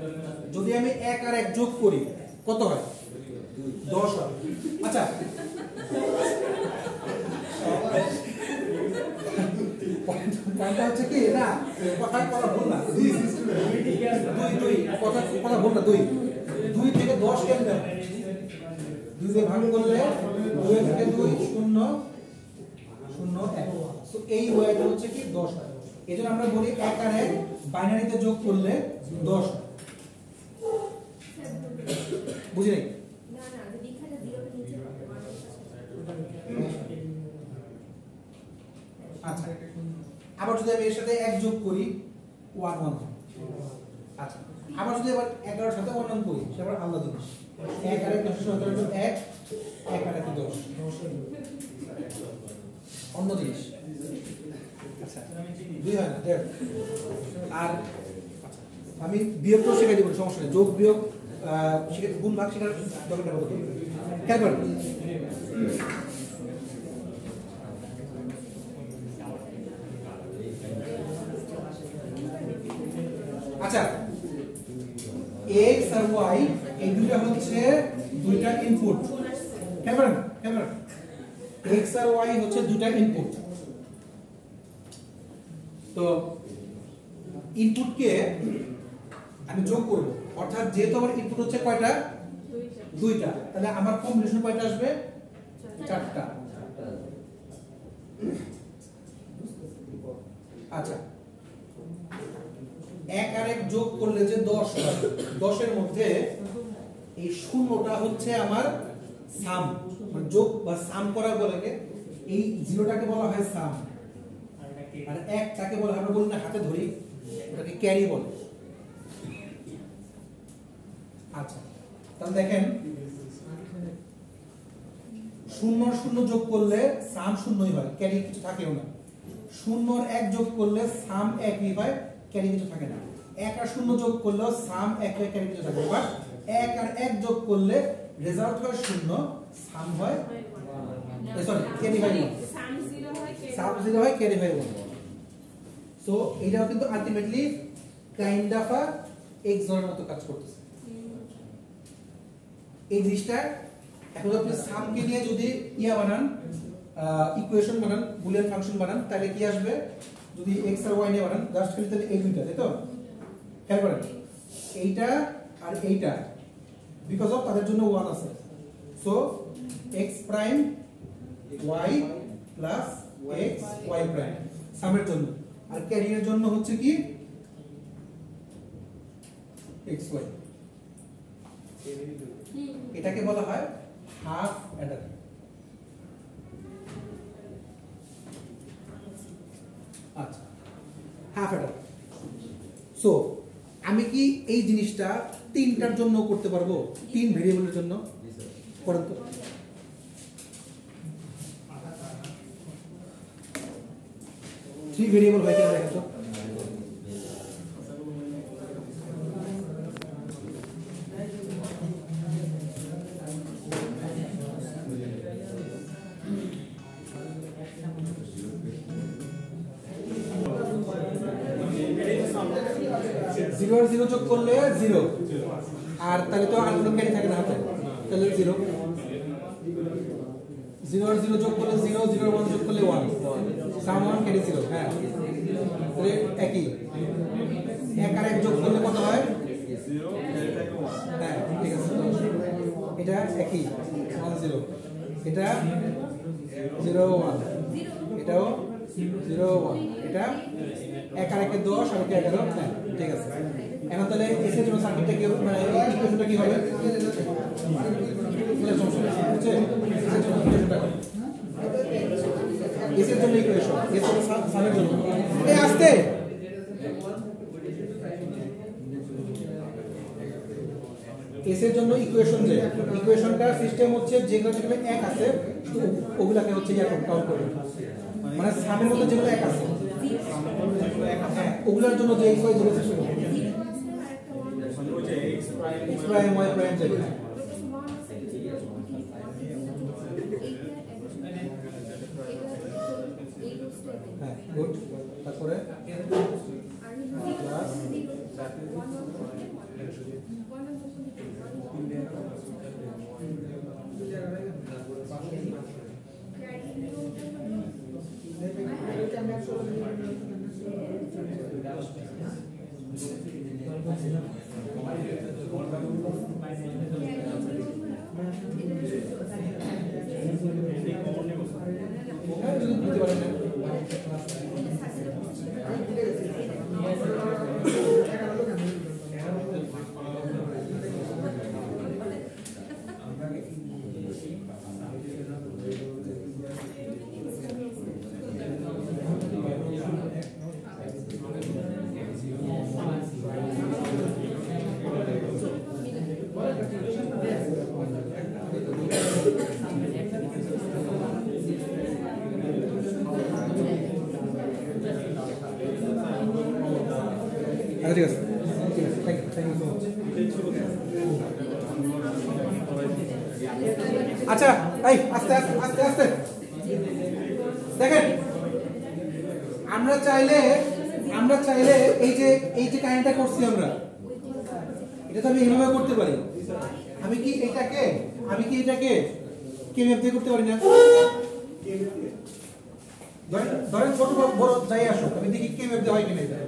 যদি আমি 1 আর 1 যোগ করি কত হয়? 10 হয়। আচ্ছা, পয়েন্টটা হচ্ছে কি, না কথা ভুল না, কথা ভুল না, 2 থেকে 10 কেমন? 2 দিয়ে ভাগ করলে 2 থেকে 2 0 0 1। সো এই ওয়াইটা হচ্ছে কি 10 হয়। এজন্য আমরা বলি 1 আর 1 বাইনারিতে যোগ করলে 10 হয়। বুঝলেন? আচ্ছা, আবার যদি আমি এর সাথে 1 যোগ করি 1 1। আচ্ছা, আবার যদি আবার 11 এর সাথে 1 1 করি, সেটা আবার আলাদা জিনিস। 1 আর 1 10 1 1 আর 1 10 অন্য জিনিস। আচ্ছা, 2 হয় না, 1.5। আর আমি বিয়োগ তো শিখাই দিব, সমস্যা নেই। যোগ বিয়োগ শিখে গুণ ভাগ শেখার দরকার কত? খেয়াল করেন, আচ্ছা x আর y এই দুটো হচ্ছে দুইটা ইনপুট। খেয়াল করেন x আর y হচ্ছে দুইটা ইনপুট। তো ইনপুটকে আমি যোগ করব, অর্থাৎ যেহেতু আমার ইনপুট হচ্ছে কয়টা, দুইটা, তাহলে আমার কম্বিনেশন কয়টা আসবে, চারটা। আচ্ছা, এক আর এক যোগ করলে যে 10 হয়, 10 এর মধ্যে এই শূন্যটা হচ্ছে আমার সাম, মানে যোগ বা সাম করা বলে, এই জিরোটাকে বলা হয় সাম, আর একটাকে বলা হয়, আমরা বলি না হাতে ধরি, ওটাকে ক্যারি বলে। আচ্ছা, তাহলে দেখেন শূন্য শূন্য যোগ করলে সাম শূন্যই হয়, ক্যারি কিছু থাকেও না। শূন্য আর এক যোগ করলে সাম একই হয়, ক্যারি কিছু থাকে না। এক আর শূন্য যোগ করলেও সাম এক হয়, ক্যারি কিছু থাকে। বাট এক আর এক যোগ করলে রেজাল্ট হয় শূন্য, সাম হয় সরি ক্যারি হয় না, সাম জিরো হয়, ক্যারি হয় 1। সো এইটাও কিন্তু ultimately kind of a XOR এর মতো কাজ করতেছে। এই জিনিসটা এখন আপনি সামকে নিয়ে যদি বানান, ইকুয়েশন বানান, বুলিয়ান ফাংশন বানান, তাহলে কি আসবে, যদি x আর y নিয়ে বানান জাস্ট খালি, তাহলে এই দুইটা, তাই তো? খেয়াল করেন এইটা আর এইটা বিকজ অফ তাদের জন্য 1 আছে, so x prime y plus x y prime সামের জন্য, আর ক্যারির জন্য হচ্ছে কি x y। এটাকে বলা হয় হাফ অ্যাডার। আচ্ছা, হাফ অ্যাডার। সো আমি কি এই জিনিসটা তিনটার জন্য করতে পারবো, তিন ভেরিয়েবলের জন্য? করেন তো। থ্রি ভেরিয়েবল হয় কিনা দেখেন তো। জিরো আর জিরো যোগ করলে 0, আর তাহলে তো আর কোনো ক্যারি থাকে না হাতে, তাহলে 0। 0 আর 0 যোগ করলে 0, 0 আর 1 যোগ করলে 1, সাম 1 ক্যারি 0। হ্যাঁ, তাহলে একই। এক আর এক যোগ করলে কত হয়, 0। হ্যাঁ ঠিক আছে, এটা একই 1 0, এটা 0 1, এটাও 0 1, এটা এক আর একে 10 আর একে 11। হ্যাঁ ঠিক আছে। এখন তাহলে এস এর জন্য সার্কিটটা কি, মানে এই ইকুয়েশনটা কি হবে, এস এর জন্য ইকুয়েশন, এস এর সামের জন্য এই আসতে এস এর জন্য ইকুয়েশন, যে ইকুয়েশনটা সিস্টেম হচ্ছে যেগুলো যেগুলো এক আছে ওগুলাকে হচ্ছে কাউন্ট করবে, মানে সামের মধ্যে যেগুলো এক আছে ওগুলোর জন্য যে x y যেগুলো সিস্টেম হবে, x প্রাইম y প্রাইম যেগুলো। হ্যাঁ গুড। তারপরে প্লাস ঠিক আছে, থ্যাংক ইউ সো মাচ। আচ্ছা এই আস্তে আস্তে আস্তে আস্তে দেখেন, আমরা চাইলে এই যে কাহিনীটা করছি আমরা, এটা তো আমি এইভাবে করতে পারি। আমি কি এটাকে কেএমএফ দিয়ে করতে পারি না? ধরেন ছোট বড় যাই আসো, আমি দেখি কে ভাবতে হয় কিনা এটা।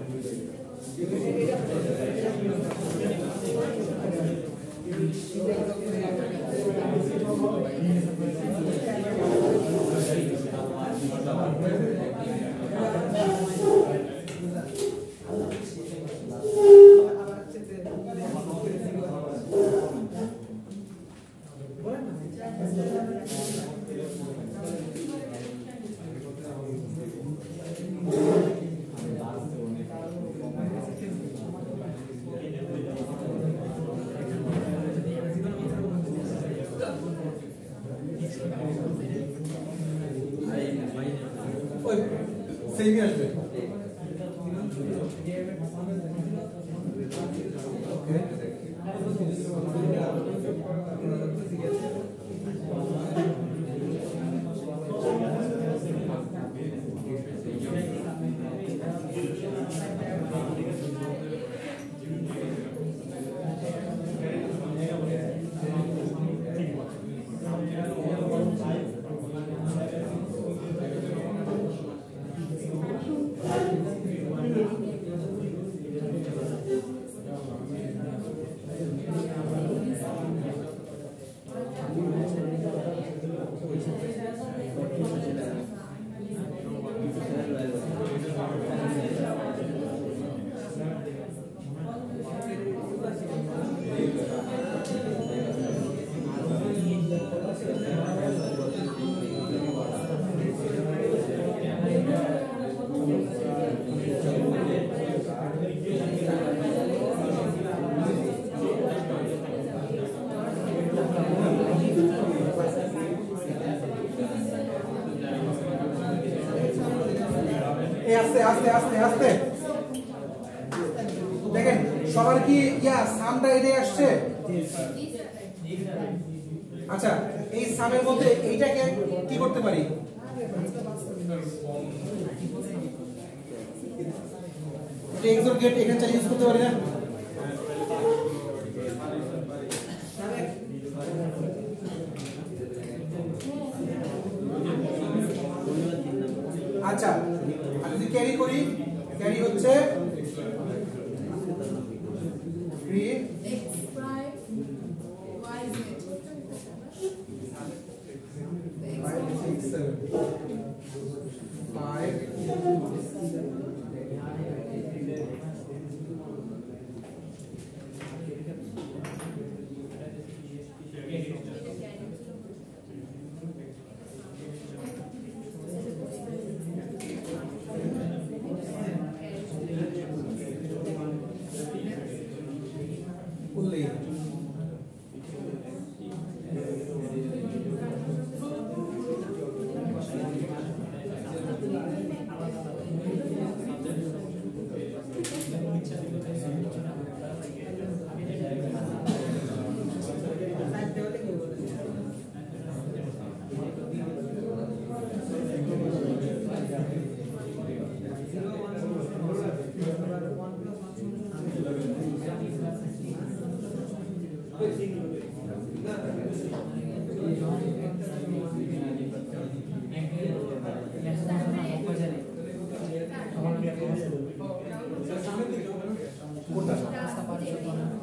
সেমই আসবে। আস্তে আস্তে আস্তে আস্তে দেখেন সবার কি সামটা এটাই আসছে। আচ্ছা এই সামের মধ্যে এইটাকে কি করতে পারি, এক্সর গেট এখানে চালিয়ে ইউজ করতে পারি না? আচ্ছা আমি যদি ক্যারি করি, ক্যারি হচ্ছে 3 x prime y z 5 6 7 5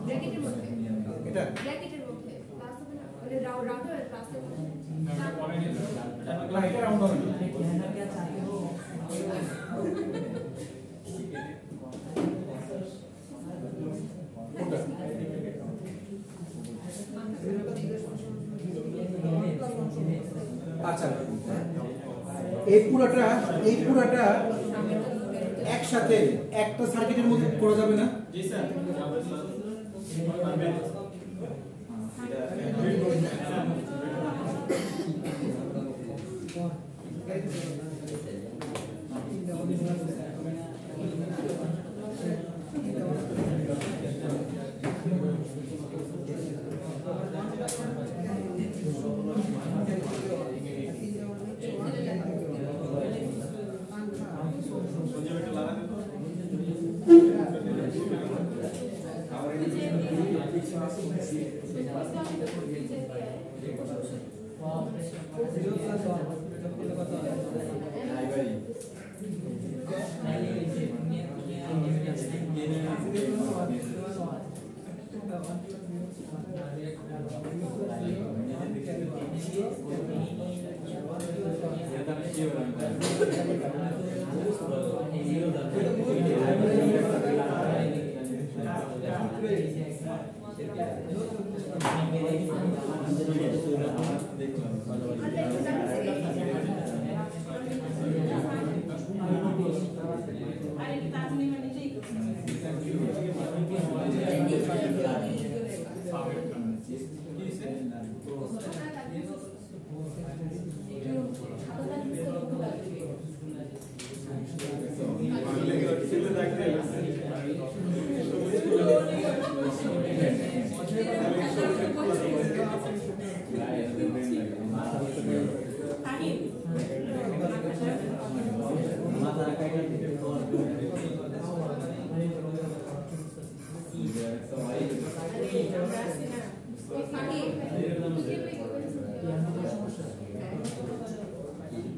ব্র্যাকেটের মধ্যে এটা ব্র্যাকেটের মধ্যে ক্লাস হবে না মানে রাউন্ডার ক্লাস হবে না এটা রাউন্ড হবে না। আচ্ছা এই পুরাটা একসাথে একটা সার্কিটের মধ্যে করা যাবে না? জি স্যার Wow.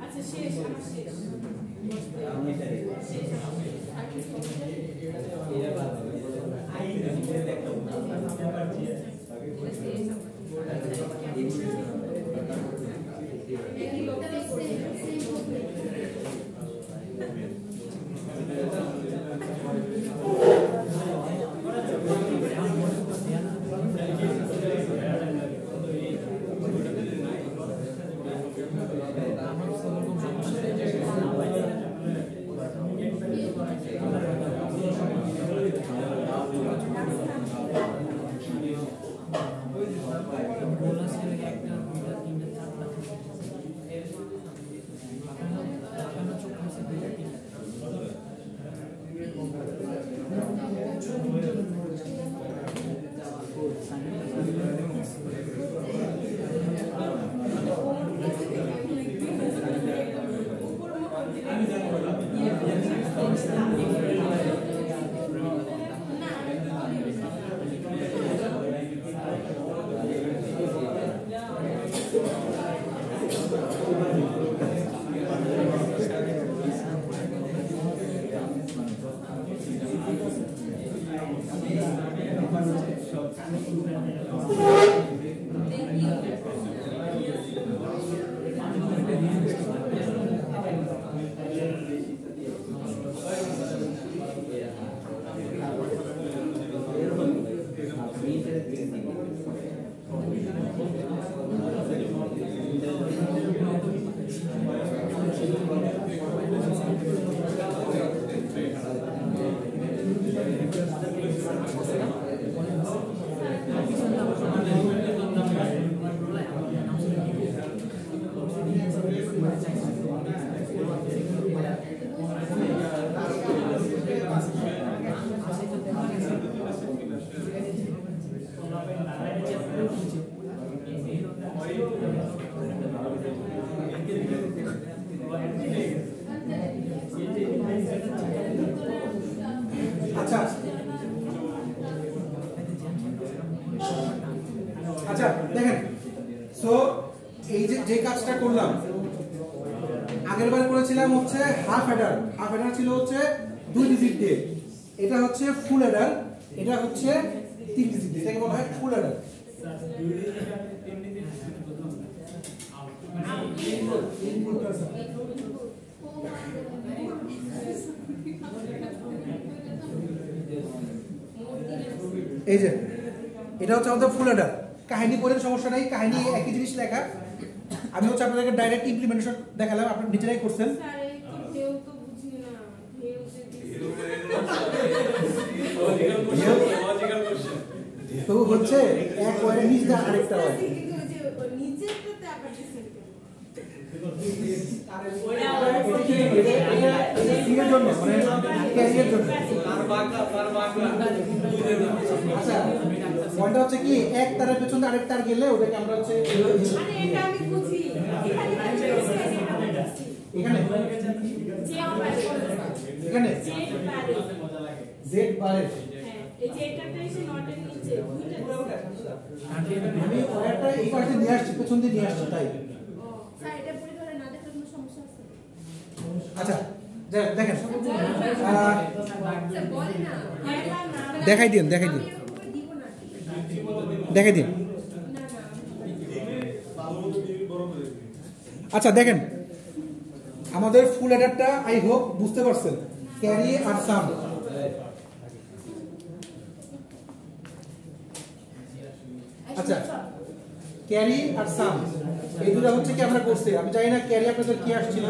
আচ্ছা শেষ আমার শেষ আচ্ছা আচ্ছা দেখেন সো এই যে কাজটা করলাম আগের বার করেছিলাম হচ্ছে হাফ অ্যাডার ছিল হচ্ছে 2 ডিজিট দিয়ে, এটা হচ্ছে ফুল অ্যাডার, এটা হচ্ছে 3 ডিজিট দিয়ে, এটাকে বলা হয় ফুল অ্যাডার। এই যে এটা হচ্ছে আমাদের ফুল অ্যাডার, কাহিনী পড়েন সমস্যা নাই, কাহিনী একই জিনিস লেখা, আমি হচ্ছে আপনাদেরকে ডাইরেক্ট ইমপ্লিমেন্টেশন দেখালাম, আপনারা নিজেরাই করছেন। তো হচ্ছে এক ওয়ার্ডের নিচে আরেকটা ওয়ার্ড, এর জন্য মানে ক্যারিয়ার জন্য। আচ্ছা ওয়ানটা হচ্ছে কি এক তারের পেছনে আরেক তার গেলে ওটাকে আমরা হচ্ছে এখানে এখানে জেড বারের আমি ওয়ারটা এই পাশে নিয়ে আসছি, পেছন দিয়ে নিয়ে আসছি তাই। আচ্ছা দেখেন দেখাই দিন দেখে দিন। আচ্ছা দেখেন, আমাদের ফুল অ্যাডারটা আই হোপ বুঝতে পারছেন, ক্যারি আর সাম। আচ্ছা ক্যারি আর সাম এই দুটো হচ্ছে কি আমরা করছি, আমি জানি না ক্যারি আপনাদের কি আসছিল।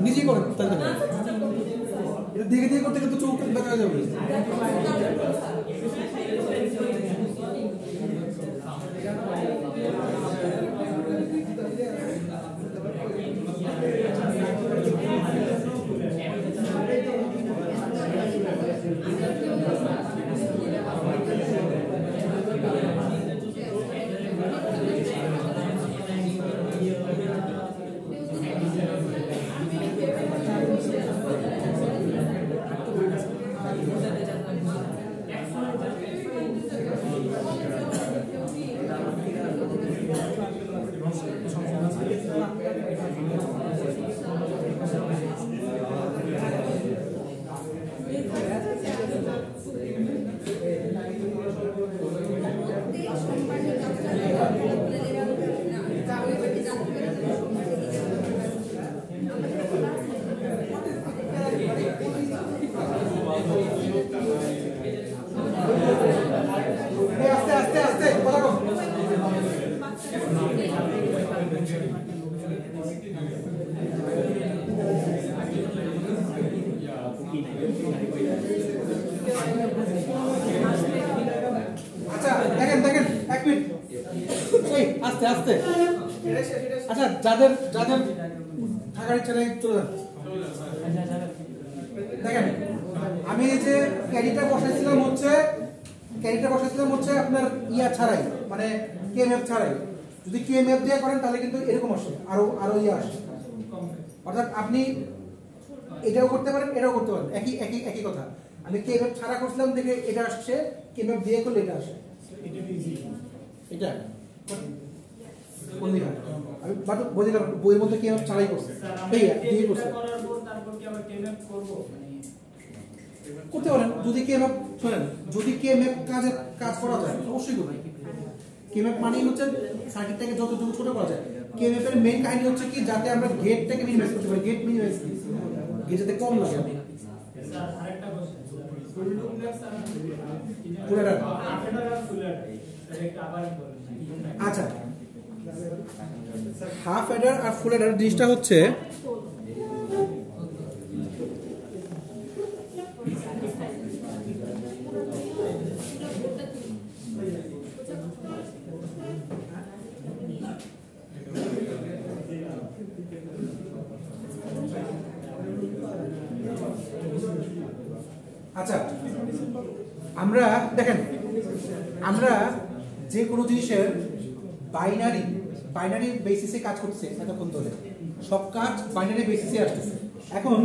নিজেই করেন, এটা দেখে দেখে করতে কিন্তু চোখ দেখা যাবে। আচ্ছা দেখেন দেখেন এক মিনিট, এই আস্তে আস্তে। আচ্ছা যাদের যাদের থাকার ইচ্ছা নেই চলে যান। দেখেন আমি এই যে ক্যারিটা বসাইছিলাম হচ্ছে আপনার ইয়া ছাড়াই, মানে কে ম্যাপ ছাড়াই। যদি কে ম্যাপ দিয়ে করেন তাহলে কিন্তু এরকম আসে, আরো ইয়া আসে। অর্থাৎ আপনি এটাও করতে পারেন, এটাও করতে পারেন, একই একই একই কথা। আমি কে ম্যাপ ছাড়া করছিলাম দেখে এটা আসছে, কে ম্যাপ দিয়ে করলে এটা আসে। এটা কোন দিকে আমি বাট বুঝে গেলাম, বইয়ের মধ্যে কে ম্যাপ ছাড়াই করছে, এই দিয়ে করছে। করতে পারেন যদি কে ম্যাপ, শুনেন যদি কে ম্যাপ কাজ করা যায় অবশ্যই করবেন। কে ম্যাপ মানে হচ্ছে সার্কিটটাকে যতটুকু ছোট করা যায়। কে ম্যাপের মেইন কাহিনী হচ্ছে কি, যাতে আমরা গেটটাকে মিনিমাইজ করতে পারি, গেট মিনিমাইজ গেট যাতে কম লাগে। আচ্ছা হাফ অ্যাডার আর ফুল অ্যাডার জিনিসটা হচ্ছে আচ্ছা আমরা দেখেন, আমরা যে কোনো জিনিসের বাইনারি বেসিসে কাজ করছে এতক্ষণ ধরে, সব কাজ বাইনারি বেসিসে আসতেছে। এখন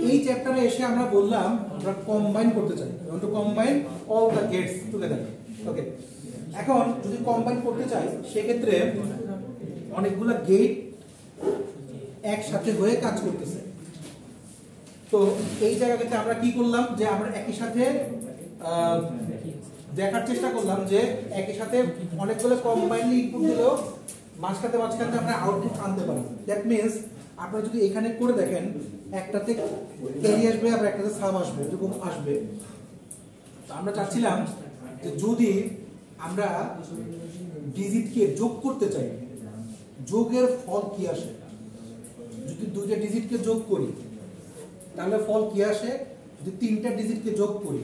এই চ্যাপ্টারে এসে আমরা বললাম আমরা কম্বাইন করতে চাই, to combine all the gates together. Okay, এখন যদি কম্বাইন করতে চাই সেক্ষেত্রে অনেকগুলো গেট একসাথে হয়ে কাজ করতেছে। তো এই জায়গাতে আমরা কি করলাম যে আমরা একই সাথে দেখার চেষ্টা করলাম যে একই সাথে অনেকগুলো কম্বাইনলি ইনপুট দিলেও মাঝখানে আমরা আউটপুট আনতে পারি। দ্যাট মিনস আপনারা যদি এখানে করে দেখেন, একটাতে ক্যারি আসবে আবার একটাতে সাম আসবে, এরকম আসবে। তো আমরা চাচ্ছিলাম যে যদি আমরা ডিজিটকে যোগ করতে চাই, যোগের ফল কি আসে। যদি দুইটা ডিজিটকে যোগ করি তাহলে ফল কি আসে, যদি তিনটা ডিজিটকে যোগ করি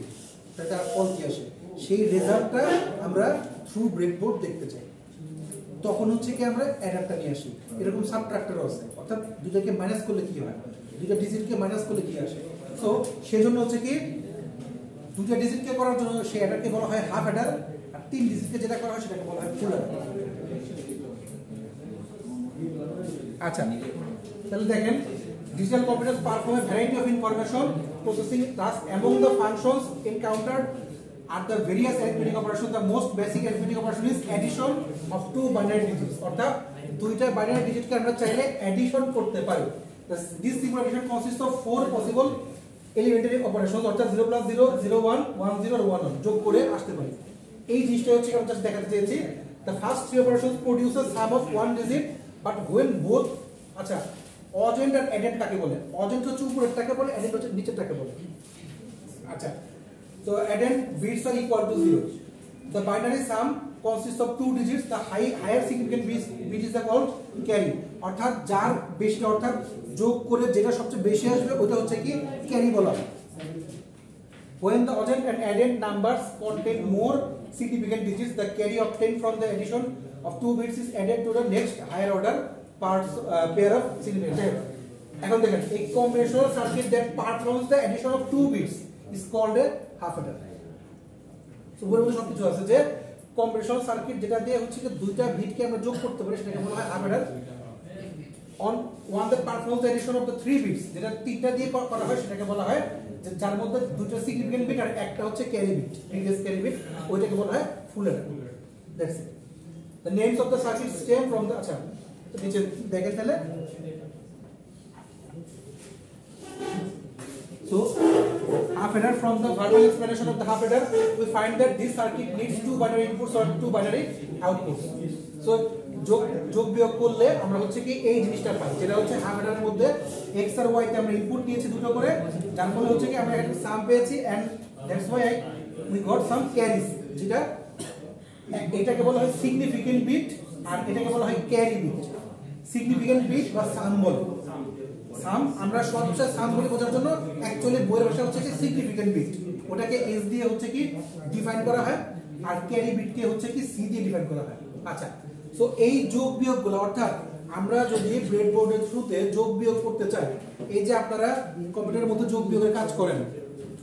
তাহলে তার ফল কি আসে, সেই রেজাল্টটা আমরা থ্রু ব্রেডবোর্ড দেখতে চাই। তখন হচ্ছে কি আমরা অ্যাডারটা নিয়ে আসি। এরকম সাবট্রাক্টরও আছে, অর্থাৎ দুটাকে মাইনাস করলে কি হয়, দুইটা ডিজিটকে মাইনাস করলে কি আসে। সো সেজন্য হচ্ছে কি দুইটা ডিজিটকে করার জন্য সেই অ্যাডারকে বলা হয় হাফ অ্যাডার, আর 3 ডিজিটকে যেটা করা হয় সেটাকে বলা হয় ফুল অ্যাডার। আচ্ছা, তাহলে দেখেন digital computers perform a variety of information processing tasks. Among the functions encountered are the various arithmetic operations. The most basic arithmetic operation is addition of two binary digits. অর্থাৎ দুইটা binary ডিজিটকে আমরা চাইলে addition করতে পারি। This simple addition consists of 4 possible elementary operations, অর্থাৎ 0 + 0 0 1 1 0 আর 1 1 যোগ করে আসতে পারি। এই জিনিসটা হচ্ছে আমরা জাস্ট দেখাতে চেয়েছি। The first 3 operations produce a sum of one digit, but when both আচ্ছা অজেন্ট আর অ্যাডেন্ট কাকে বলে? অজেন্ট হচ্ছে উপরেরটাকে বলে, অ্যাডেন্ট হচ্ছে নিচেরটাকে বলে। আচ্ছা, so addend bits are equal to 0. The binary sum consists of 2 digits. The higher significant bit is called carry. অর্থাৎ যার বেশি, অর্থাৎ যোগ করে যেটা সবচেয়ে বেশি আসবে ওটা হচ্ছে কি ক্যারি বলা হয়। When the oggend and addend numbers contain more significant digits, the carry obtained from the addition of 2 bits is added to the next higher order pair of significant. এখন দেখেন a combinatorial circuit that performs the addition of 2 bits is called a half adder. So বলে সব কিছু আছে যে combinational circuit যেটা দিয়ে হচ্ছে যে দুইটা বিটকে আমরা যোগ করতে পারি সেটাকে বলা হয় half Eder. on one that performs the addition of the 3 bits, যেটা তিনটা দিয়ে করা হয় সেটাকে বলা হয় যে যার মধ্যে দুটো সিগনিফিকেন্ট বিট আর একটা হচ্ছে carry bit, previous carry bit, ওইটাকে বলা হয় full adder. That's it. the names of the circuits stem from the আচ্ছা তো নিচে দেখেন তাহলে। So half adder, from the verbal explanation of the half adder we find that this circuit needs 2 binary inputs or 2 binary outputs. So যোগ বিয়োগ করলে আমরা হচ্ছে কি এই জিনিসটা পাই, যেটা হচ্ছে হাফ অ্যাডারের মধ্যে x আর y তে আমরা ইনপুট নিয়েছি দুটো করে, যার ফলে হচ্ছে কি আমরা একটা সাম পেয়েছি, and that's why we got some carries, যেটা এটাকে বলা হয় সিগনিফিকেন্ট বিট আর এটাকে বলা হয় ক্যারি বিট। সিগনিফিকেন্ট বিট বা সাম বলে, সাম আমরা সবচেয়ে সাম বলে বোঝার জন্য অ্যাকচুয়ালি বইয়ের ভাষা হচ্ছে কি সিগনিফিকেন্ট বিট, ওটাকে এস দিয়ে হচ্ছে কি ডিফাইন করা হয়, আর ক্যারি বিটকে হচ্ছে কি সি দিয়ে ডিফাইন করা হয়। আচ্ছা, সো এই যোগ বিয়োগগুলো, অর্থাৎ আমরা যদি ব্রেডবোর্ডের থ্রুতে যোগ বিয়োগ করতে চাই, এই যে আপনারা কম্পিউটারের মধ্যে যোগ বিয়োগের কাজ করেন,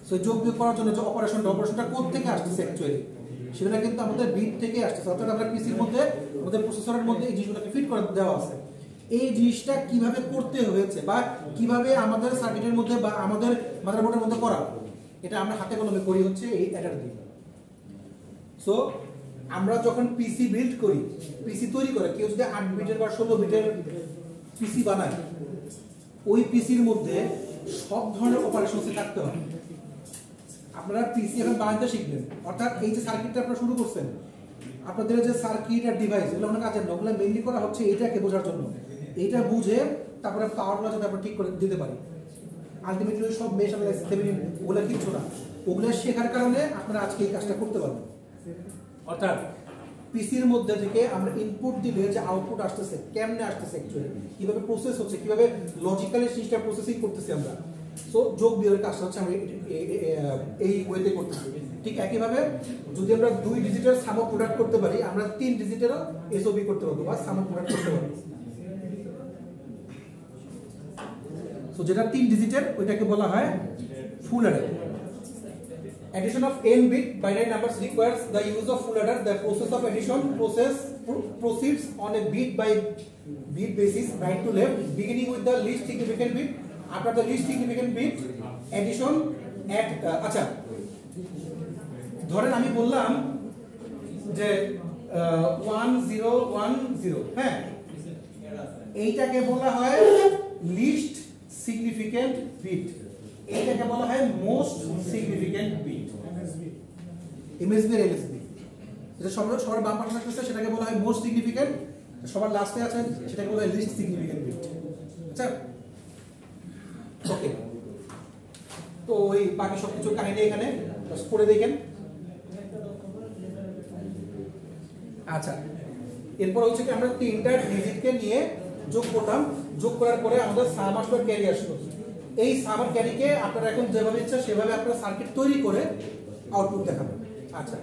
সো যোগ বিয়োগ করার জন্য যে অপারেশনটা কোথা থেকে আসছে অ্যাকচুয়ালি সেটা কিন্তু আমাদের বিট থেকে আসছে, অর্থাৎ আমরা পিসির মধ্যে আমাদের প্রসেসরের মধ্যে এই জিনিসগুলোকে ফিট করে দেওয়া আছে। এই জিনিসটা কিভাবে করতে হয়েছে বা কিভাবে আমাদের সার্কিটের মধ্যে বা আমাদের মাদারবোর্ডের মধ্যে করা, এটা আমরা হাতে কলমে করি হচ্ছে এই অ্যাডার দিয়ে। সো আমরা যখন পিসি বিল্ড করি, পিসি তৈরি করে কেউ যদি 8 বিটের বা 16 বিটের পিসি বানায়, ওই পিসির মধ্যে সব ধরনের অপারেশন থাকতে হয়। আপনারা পিসি এখন বানাতে শিখবেন, অর্থাৎ এই যে সার্কিটটা আপনারা শুরু করছেন, আপনাদের যে সার্কিট আর ডিভাইস এগুলো অনেক কাজের না, ওগুলো মেইনলি করা হচ্ছে এইটাকে বোঝার জন্য, এইটা বুঝে তারপরে পাওয়ারগুলো যাতে আমরা ঠিক করে দিতে পারি। আলটিমেটলি সব মেশ অ্যানালাইসিস থেভেনিন ওগুলো কিছু না, ওগুলো শেখার কারণে আপনারা আজকে এই কাজটা করতে পারবেন। অর্থাৎ পিসির মধ্যে থেকে আমরা ইনপুট দিলে যে আউটপুট আসতেছে কেমনে আসতেছে, অ্যাকচুয়ালি কিভাবে প্রসেস হচ্ছে, কিভাবে লজিক্যালি সিস্টেম প্রসেসিং করতেছি আমরা, সো যোগ বিয়োগের কাজটা হচ্ছে আমরা এই ওয়েতে করতেছি। ঠিক একইভাবে যদি আমরা 2 ডিজিটের সাম প্রোডাক্ট করতে পারি, আমরা 3 ডিজিটেরও এসওবি করতে পারবো বা সাম প্রোডাক্ট করতে পারবো। সো যেটা 3 ডিজিটের ওইটাকে বলা হয় full Eder. Addition of n bit binary numbers requires the use of full adder. The process of addition proceeds on a bit by bit basis, right to left, beginning with the least significant bit. After the least significant bit, addition at আচ্ছা ধরেন আমি বললাম যে 1010, হ্যাঁ, এইটাকে বলা হয় list significant bit, এইটাকে বলা হয় মোস্ট সিগনিফিকেন্ট বিট, এমএসবি আর এলএসবি। যেটা সবার বাম পাশে থাকতেছে সেটাকে বলা হয় মোস্ট সিগনিফিকেন্ট, সবার লাস্টে আছে সেটাকে বলা হয় লিস্ট সিগনিফিকেন্ট বিট। আচ্ছা, ওকে, তো ওই বাকি সবকিছু কাহিনী এখানে পড়ে দেখেন। আচ্ছা, এরপর হচ্ছে কি আমরা 3টা ডিজিটকে নিয়ে যোগ করলাম, যোগ করার পরে আমাদের সাম আসলো, ক্যারি আসলো। এই সাম আর ক্যারিকে আপনারা এখন যেভাবে ইচ্ছা সেভাবে আপনারা সার্কিট তৈরি করে আউটপুট দেখাবেন। আচ্ছা,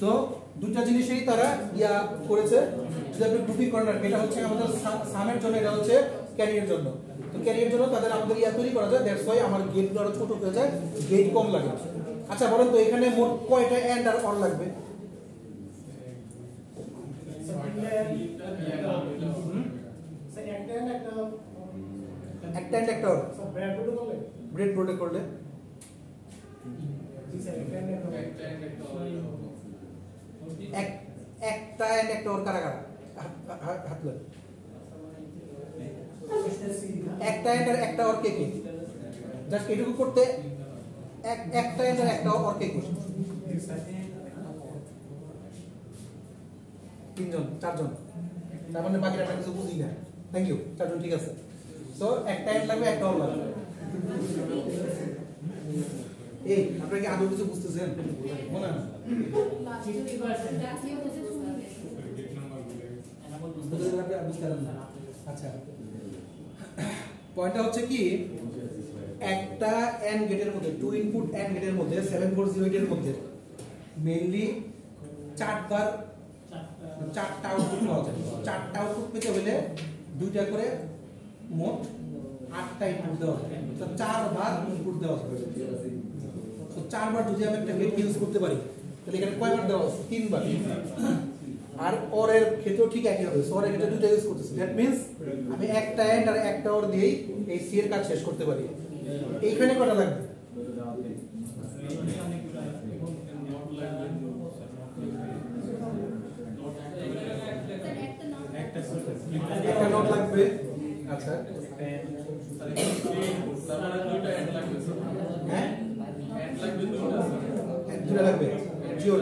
সো দুটো জিনিসই তারা ইয়া করেছে। যদি আপনি গ্রুপিং করেন, এটা হচ্ছে আমাদের সামের জন্য, এটা হচ্ছে ক্যারিয়ার জন্য। তো ক্যারিয়ার জন্য তাদের আমাদের ইয়া তৈরি করা যায়, দ্যাটস ওয়াই আমার গেটগুলো আরো ছোট হয়ে যায়, গেট কম লাগে। আচ্ছা বলেন তো এখানে মোট কয়টা এন্ড আর অর লাগবে? একটা এন্ড একটা অর। ব্রেড বোর্ডে করলে একটা এন্ড একটা অর কারা কারা হাত লাগবে? একটা এন্ড আর একটা অর কে কে? জাস্ট এটুকু করতে একটা এন্ড আর একটা অর কে কে? তিনজন, চারজন। তার মানে বাকিরা আমরা কিছু বুঝি না। থ্যাংক ইউ, চারজন ঠিক আছে। সো একটা এন্ড লাগবে, একটা অর লাগবে। এই আপনারা কি আদৌ কিছু বুঝতেছেন? মনে হয় আচ্ছা, পয়েন্টটা হচ্ছে কি, একটা এন্ড গেটের মধ্যে, টু ইনপুট এন্ড গেটের মধ্যে 7408 এর মধ্যে মেইনলি চারটা আউটপুট পাওয়া যায়। চারটা আউটপুট পেতে হলে দুইটা করে মোট 8টা ইনপুট দেওয়া হয়। তো 4 বার ইনপুট দেওয়া হবে। তো 4 বার যদি আমি একটা গেট ইউজ করতে পারি তাহলে এখানে কয়বার দেওয়া আছে? 3 বার। আর অর এর ক্ষেত্রেও ঠিক একই হবে। অর এর ক্ষেত্রে দুটো ইউজ করতেছি, দ্যাট মিন্স আমি একটা এন্ড আর একটা অর দিয়েই এই সি এর কাজ শেষ করতে পারি। এইখানে কটা লাগবে? একটা নোট লাগবে। আচ্ছা হ্যাঁ, দুটো লাগবে জিওর।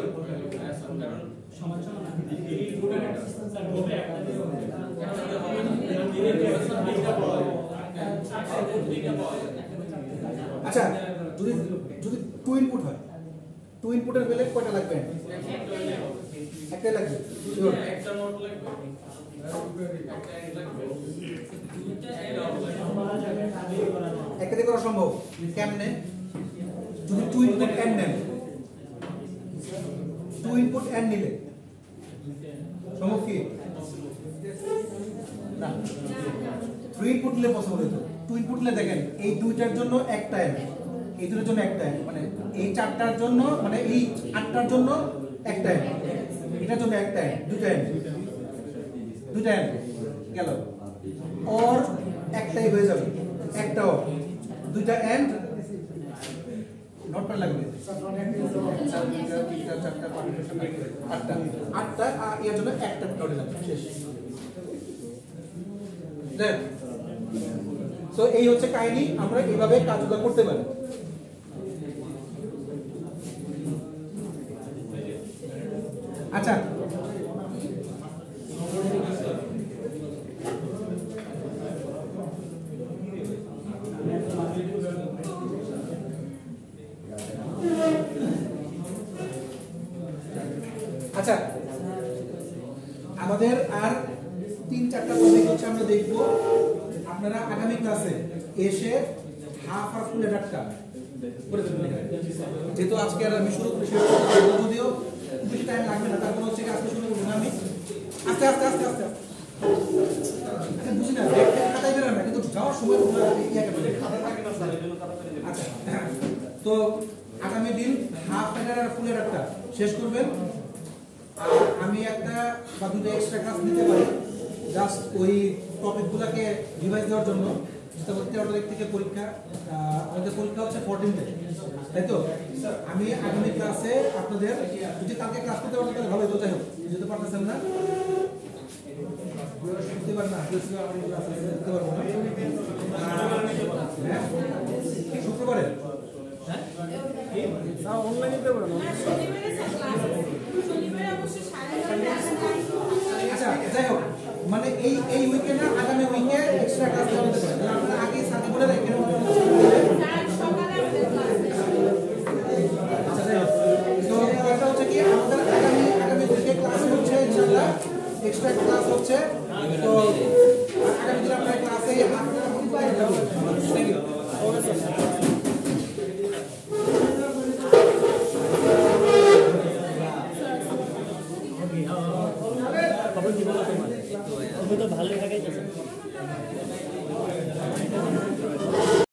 আচ্ছা যদি যদি টু ইনপুট হয়, টু ইনপুটের বেলে কয়টা লাগবে? একটাই লাগবে। একটা নোট লাগবে, একটাতে করা সম্ভব? কেমনে? যদি টু ইনপুট এন্ড নেন, টু ইনপুট এন্ড নিলে সম্ভব কি? না, থ্রি ইনপুট নিলে পসিবল হতো। টু ইনপুট নিলে দেখেন এই দুইটার জন্য একটা এন্ড, এই দুটোর জন্য একটা এন্ড, মানে এই চারটার জন্য, মানে এই 8টার জন্য একটা এন্ড, এটার জন্য একটা এন্ড, দুটো এন্ড, দুটো এন্ড গেল। অর একটাই হয়ে যাবে, একটা অর, দুইটা এন্ড, নটটা লাগবে 8টা, এর জন্য একটা নটে লাগবে, শেষ। দেখ, সো এই হচ্ছে কাহিনী, আমরা এইভাবে কাজগুলো করতে পারি। আচ্ছা আচ্ছা আমাদের আর 3-4টা টপিক হচ্ছে আমরা দেখবো। আপনারা আগামী ক্লাসে এসে হাফ আর ফুল এডাক্টটা করে দেবেন, যেহেতু আজকে আর আমি শুরু করি, যদিও বেশি টাইম লাগবে না, তারপর হচ্ছে আজকে শুরু করবো আমি আস্তে আস্তে আস্তে আস্তে আচ্ছা বুঝি না, খাতায় বেরোয় না, কিন্তু যাওয়ার সময় আচ্ছা। তো আগামী দিন হাফ এডার আর ফুল এডাক্টটা শেষ করবেন। আর আমি একটা বা দুটো এক্সট্রা ক্লাস নিতে পারি জাস্ট ওই টপিকগুলোকে রিভাইজ দেওয়ার জন্য। 13 তারিখ থেকে পরীক্ষা, আমাদের পরীক্ষা হচ্ছে 14-তে, তাই তো? আমি আগামী ক্লাসে আপনাদের, যদি কালকে ক্লাস করতে পারবেন তাহলে ভালো হতো, যাই হোক যেতে পারতেছেন না, শুক্রবারে অনলাইনে দিতে পারবেন। আচ্ছা যাই হোক, মানে এই উইকেন্ডে আগামী উইকে এক্সট্রা ক্লাস করতে পারেন, আপনারা আগে সাথে বলে রাখেন। আচ্ছা যাই হোক, তো এটা হচ্ছে কি আমাদের আগামী উইকে ক্লাস হচ্ছে ইনশাআল্লাহ, এক্সট্রা ক্লাস হচ্ছে। তো আগামী দিন আপনারা ক্লাসে থ্যাংক ইউ। সফটওয়্যার ডেভেলপার মানে তুমি তো ভালোই থাকাই